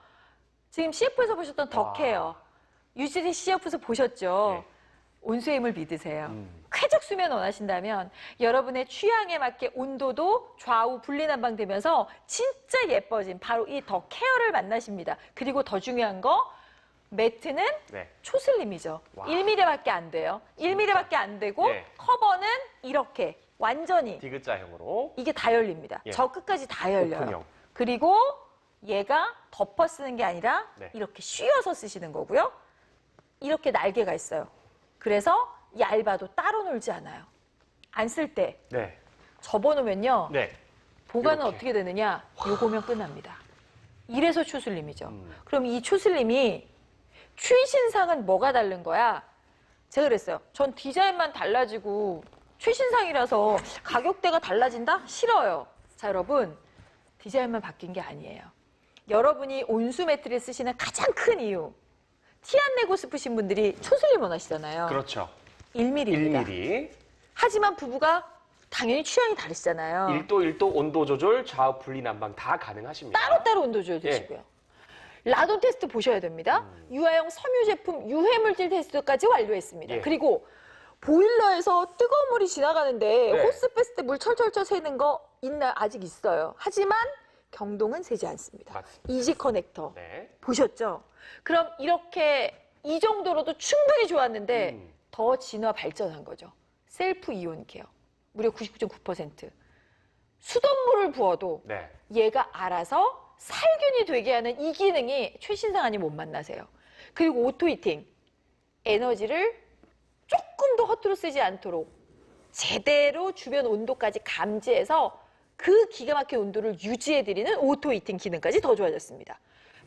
지금 CF에서 보셨던 더 케어, 유지리 CF에서 보셨죠? 네. 온수의 힘을 믿으세요. 쾌적 수면 원하신다면 여러분의 취향에 맞게 온도도 좌우 분리난방되면서 진짜 예뻐진 바로 이 더 케어를 만나십니다. 그리고 더 중요한 거 매트는 네. 초슬림이죠. 와. 1mm밖에 안 돼요. 1mm밖에 안 되고 네. 커버는 이렇게 완전히 디귿자형으로 이게 다 열립니다. 예. 저 끝까지 다 열려요. 오픈형. 그리고 얘가 덮어 쓰는 게 아니라 네. 이렇게 씌워서 쓰시는 거고요. 이렇게 날개가 있어요. 그래서 얇아도 따로 놀지 않아요. 안 쓸 때 네. 접어놓으면요. 네. 보관은 이렇게. 어떻게 되느냐? 요거면 끝납니다. 이래서 초슬림이죠. 음. 그럼 이 초슬림이 최신상은 뭐가 다른 거야? 제가 그랬어요. 전 디자인만 달라지고 최신상이라서 가격대가 달라진다? 싫어요. 자, 여러분. 디자인만 바뀐 게 아니에요. 여러분이 온수 매트를 쓰시는 가장 큰 이유. 티 안 내고 싶으신 분들이 초슬림 원하시잖아요. 그렇죠. 1mm입니다. 1mm. 하지만 부부가 당연히 취향이 다르시잖아요. 1도 1도 온도 조절, 좌우 분리 난방 다 가능하십니다. 따로따로 온도 조절되시고요. 라돈 테스트 보셔야 됩니다. 유아용 섬유 제품 유해물질 테스트까지 완료했습니다. 예. 그리고 보일러에서 뜨거운 물이 지나가는데 네. 호스 뺐을 때 물 철철철 새는 거 있나요? 아직 있어요. 하지만 경동은 새지 않습니다. 맞습니다. 이지 커넥터 네. 보셨죠? 그럼 이렇게 이 정도로도 충분히 좋았는데 더 진화 발전한 거죠. 셀프 이온 케어 무려 99.9%. 수돗물을 부어도 네. 얘가 알아서 살균이 되게 하는 이 기능이 최신상 아니 못 만나세요. 그리고 오토 히팅. 에너지를 조금 더 허투루 쓰지 않도록 제대로 주변 온도까지 감지해서 그 기가 막힌 온도를 유지해드리는 오토 히팅 기능까지 더 좋아졌습니다.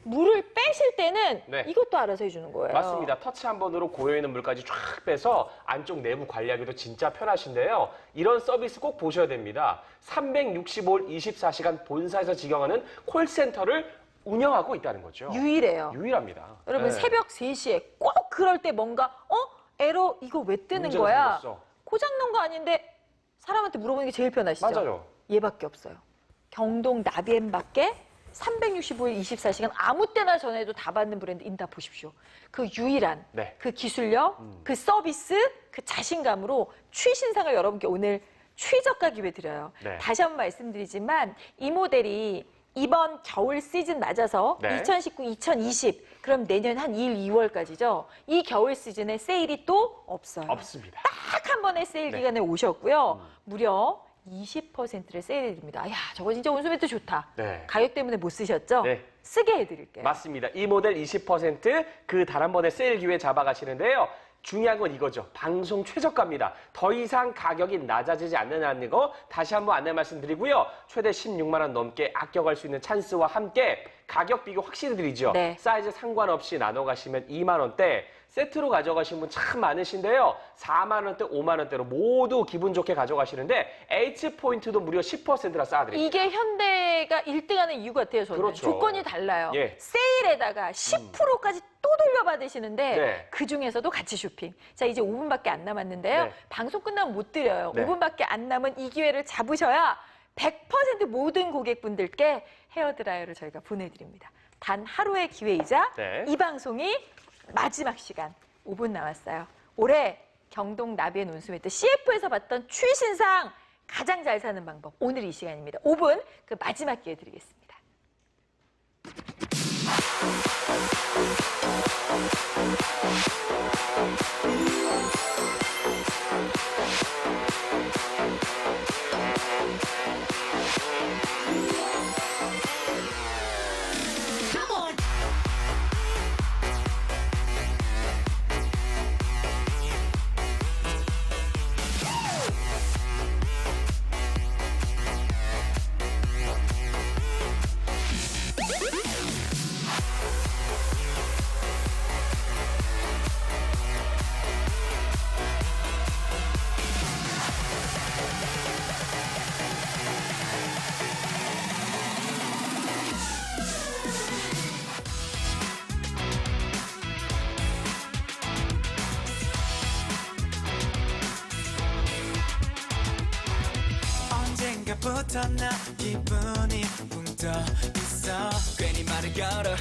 물을 빼실 때는 네. 이것도 알아서 해주는 거예요. 맞습니다. 터치 한 번으로 고여있는 물까지 쫙 빼서 안쪽 내부 관리하기도 진짜 편하신데요. 이런 서비스 꼭 보셔야 됩니다. 365일 24시간 본사에서 직영하는 콜센터를 운영하고 있다는 거죠. 유일해요. 유일합니다. 여러분 네. 새벽 3시에 꼭 그럴 때 뭔가 에러 이거 왜 뜨는 문제가 거야? 생겼어. 고장난 거 아닌데 사람한테 물어보는 게 제일 편하시죠? 맞아요. 얘밖에 없어요. 경동 나비엠밖에 365일 24시간 아무 때나 전화해도 다 받는 브랜드 인다 보십시오. 그 유일한 네. 그 기술력, 그 서비스, 그 자신감으로 최신상을 여러분께 오늘 최저가 기회 드려요. 네. 다시 한번 말씀드리지만 이 모델이 이번 겨울 시즌 맞아서 네. 2019, 2020 그럼 내년 한 1, 2월까지죠. 이 겨울 시즌에 세일이 또 없어요. 없습니다. 딱 한 번의 세일 네. 기간에 오셨고요. 무려 20%를 세일해드립니다. 야, 저거 진짜 온수매트 좋다. 네. 가격 때문에 못 쓰셨죠? 네. 쓰게 해드릴게요. 맞습니다. 이 모델 20% 그 단 한 번의 세일 기회 잡아가시는데요. 중요한 건 이거죠. 방송 최저가입니다. 더 이상 가격이 낮아지지 않는 거 다시 한번 안내 말씀드리고요. 최대 16만 원 넘게 아껴갈 수 있는 찬스와 함께 가격 비교 확실히 드리죠. 네. 사이즈 상관없이 나눠 가시면 2만 원대. 세트로 가져가신 분 참 많으신데요. 4만 원대, 5만 원대로 모두 기분 좋게 가져가시는데 H포인트도 무려 10%나 쌓아드립니다. 이게 현대가 1등하는 이유 같아요. 저는. 그렇죠. 조건이 달라요. 예. 세일에다가 10%까지 또 돌려받으시는데 네. 그중에서도 같이 쇼핑. 자, 이제 5분밖에 안 남았는데요. 네. 방송 끝나면 못 드려요. 네. 5분밖에 안 남은 이 기회를 잡으셔야 100% 모든 고객분들께 헤어드라이어를 저희가 보내드립니다. 단 하루의 기회이자 네. 이 방송이 마지막 시간 5분 남았어요. 올해 경동 나비의 온수매트 CF에서 봤던 최신상 가장 잘 사는 방법. 오늘 이 시간입니다. 5분 그 마지막 기회 드리겠습니다. 언젠가부터 나 기분이 붕 떠 있어 괜히 말을 걸어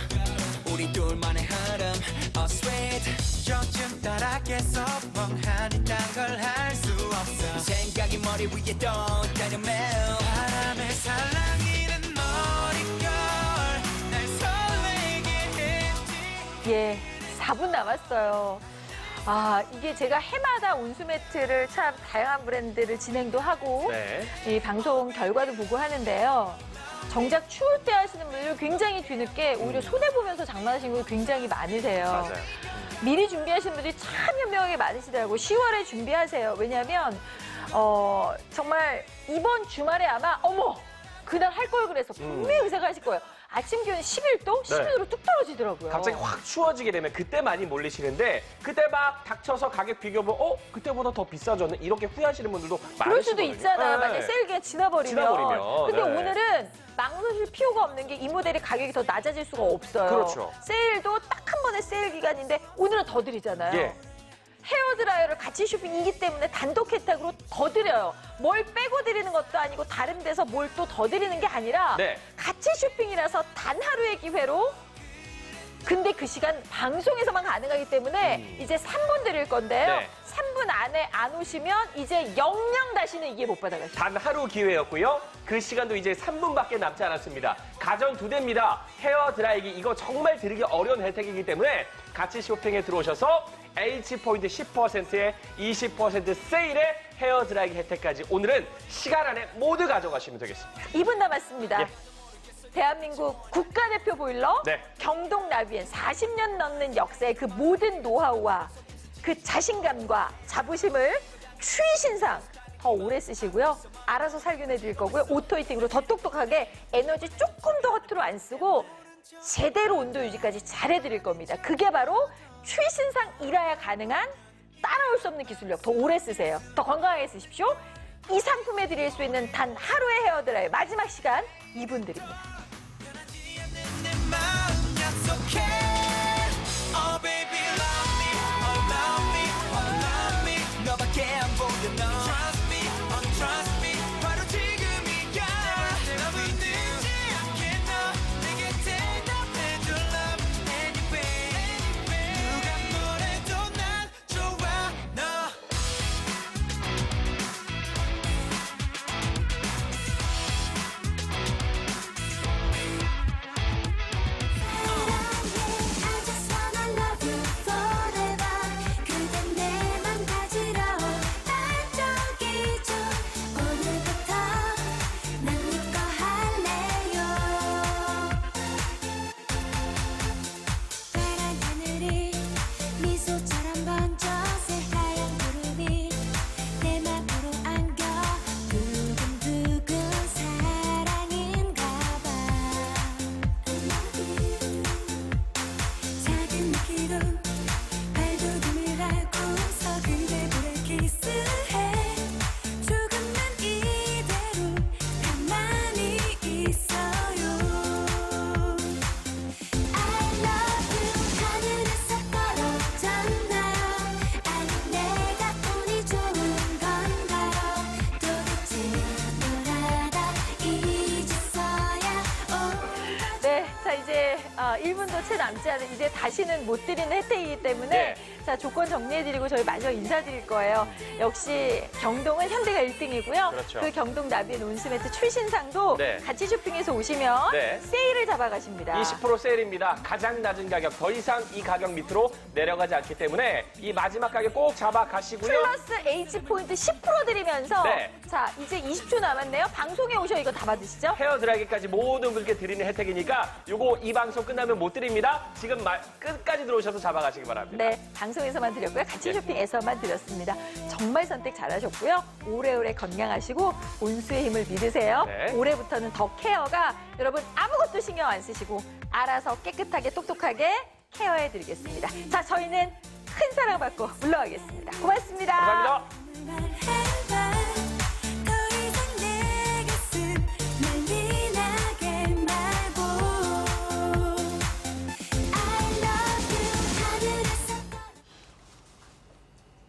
우리 둘만의 흐름 Oh sweet 요즘 따라 계속 멍하니 딴 걸 할 수 없어 생각이 머리 위에 떠다녀 매일 바람에 살랑이는 머릿결 날 설레게 했지 예, 4분 남았어요. 아, 이게 제가 해마다 온수매트를 참 다양한 브랜드를 진행도 하고 네. 이 방송 결과도 보고 하는데요. 정작 추울 때 하시는 분들 굉장히 뒤늦게 오히려 손해보면서 장만하시는 분들 굉장히 많으세요. 맞아요. 미리 준비하신 분들이 참 현명하게 많으시더라고요. 10월에 준비하세요. 왜냐하면 정말 이번 주말에 아마 어머 그날 할 걸 그래서 분명히 그 생각하실 거예요. 아침 기온 11도, 11도로 뚝 떨어지더라고요. 갑자기 확 추워지게 되면 그때 많이 몰리시는데 그때 막 닥쳐서 가격 비교해보면 그때보다 더 비싸졌네 이렇게 후회하시는 분들도 많으시거든요. 그럴 수도 있잖아요. 네. 만약 세일기가 지나버리면. 근데 네. 오늘은 망설일 필요가 없는 게 이 모델이 가격이 더 낮아질 수가 없어요. 그렇죠. 세일도 딱 한 번의 세일 기간인데 오늘은 더 드리잖아요. 예. 헤어드라이어를 같이 쇼핑이기 때문에 단독 혜택으로 더 드려요. 뭘 빼고 드리는 것도 아니고 다른 데서 뭘 또 더 드리는 게 아니라 네. 같이 쇼핑이라서 단 하루의 기회로 근데 그 시간 방송에서만 가능하기 때문에 이제 3분 드릴 건데요. 네. 3분 안에 안 오시면 이제 영영 다시는 이게 못 받아가시죠. 단 하루 기회였고요. 그 시간도 이제 3분밖에 남지 않았습니다. 가전 2대입니다. 헤어 드라이기 이거 정말 드리기 어려운 혜택이기 때문에 같이 쇼핑에 들어오셔서 H포인트 10%에 20% 세일에 헤어 드라이기 혜택까지 오늘은 시간 안에 모두 가져가시면 되겠습니다. 2분 남았습니다. 예. 대한민국 국가대표 보일러 네. 경동 나비엔 40년 넘는 역사의 그 모든 노하우와 그 자신감과 자부심을 추이신상 더 오래 쓰시고요. 알아서 살균해 드릴 거고요. 오토 히팅으로 더 똑똑하게 에너지 조금 더 허투루 안 쓰고 제대로 온도 유지까지 잘해 드릴 겁니다. 그게 바로 추이신상이라야 가능한 따라올 수 없는 기술력. 더 오래 쓰세요. 더 건강하게 쓰십시오. 이 상품에 드릴 수 있는 단 하루의 헤어드라이어 마지막 시간 2분 드립니다. 내 마음 약속해 Oh baby love me Oh love me Oh love me 너밖에 안 보여 너 Trust me Oh trust me 바로 지금이야 너무 늦지 않게 너 내게 대답해줘 love anyway 누가 뭐래도 난 좋아 너 I just wanna love you forever. 그댄 내 맘 가지러 반짝이죠. 오늘부터 난 네 거 할래요. 파란 하늘이 미소처럼 번져 새하얀 구름이 내 맘으로 안겨 두근두근 사랑인가 봐. 작은 키로 발돋움을 하고서 그대 볼에 키스해 조금만 이대로 가만히 있어요 I love you 하늘에서 떨어졌나요 아니 내가 운이 좋은 건가요 도대체 뭘 알아 이제서야 네, 자 이제 1분도 채 남지 않은 이제 다시는 못 드리는 혜택이기 때문에 네. 자 조건 정리해드리고 저희 마저 인사드릴 거예요. 역시 경동은 현대가 1등이고요. 그렇죠. 그 경동 나비엔 온수매트 출신상도 네. 같이 쇼핑해서 오시면 네. 세일을 잡아가십니다. 20% 세일입니다. 가장 낮은 가격, 더 이상 이 가격 밑으로 내려가지 않기 때문에 이 마지막 가격 꼭 잡아가시고요. 플러스 H포인트 10% 드리면서 네. 자 이제 20초 남았네요. 방송에 오셔 이거 다 받으시죠? 헤어 드라이기까지 모든 분께 드리는 혜택이니까 요거 이 방송 끝나면 못 드립니다. 지금 끝까지 들어오셔서 잡아가시기 바랍니다. 네, 방송에서만 드렸고요. 같이 네. 쇼핑에서만 드렸습니다. 정말 선택 잘하셨고요. 오래오래 건강하시고 온수의 힘을 믿으세요. 네. 올해부터는 더 케어가 여러분 아무것도 신경 안 쓰시고 알아서 깨끗하게 똑똑하게 케어해드리겠습니다. 자, 저희는 큰 사랑받고 물러가겠습니다. 고맙습니다. 감사합니다. 말해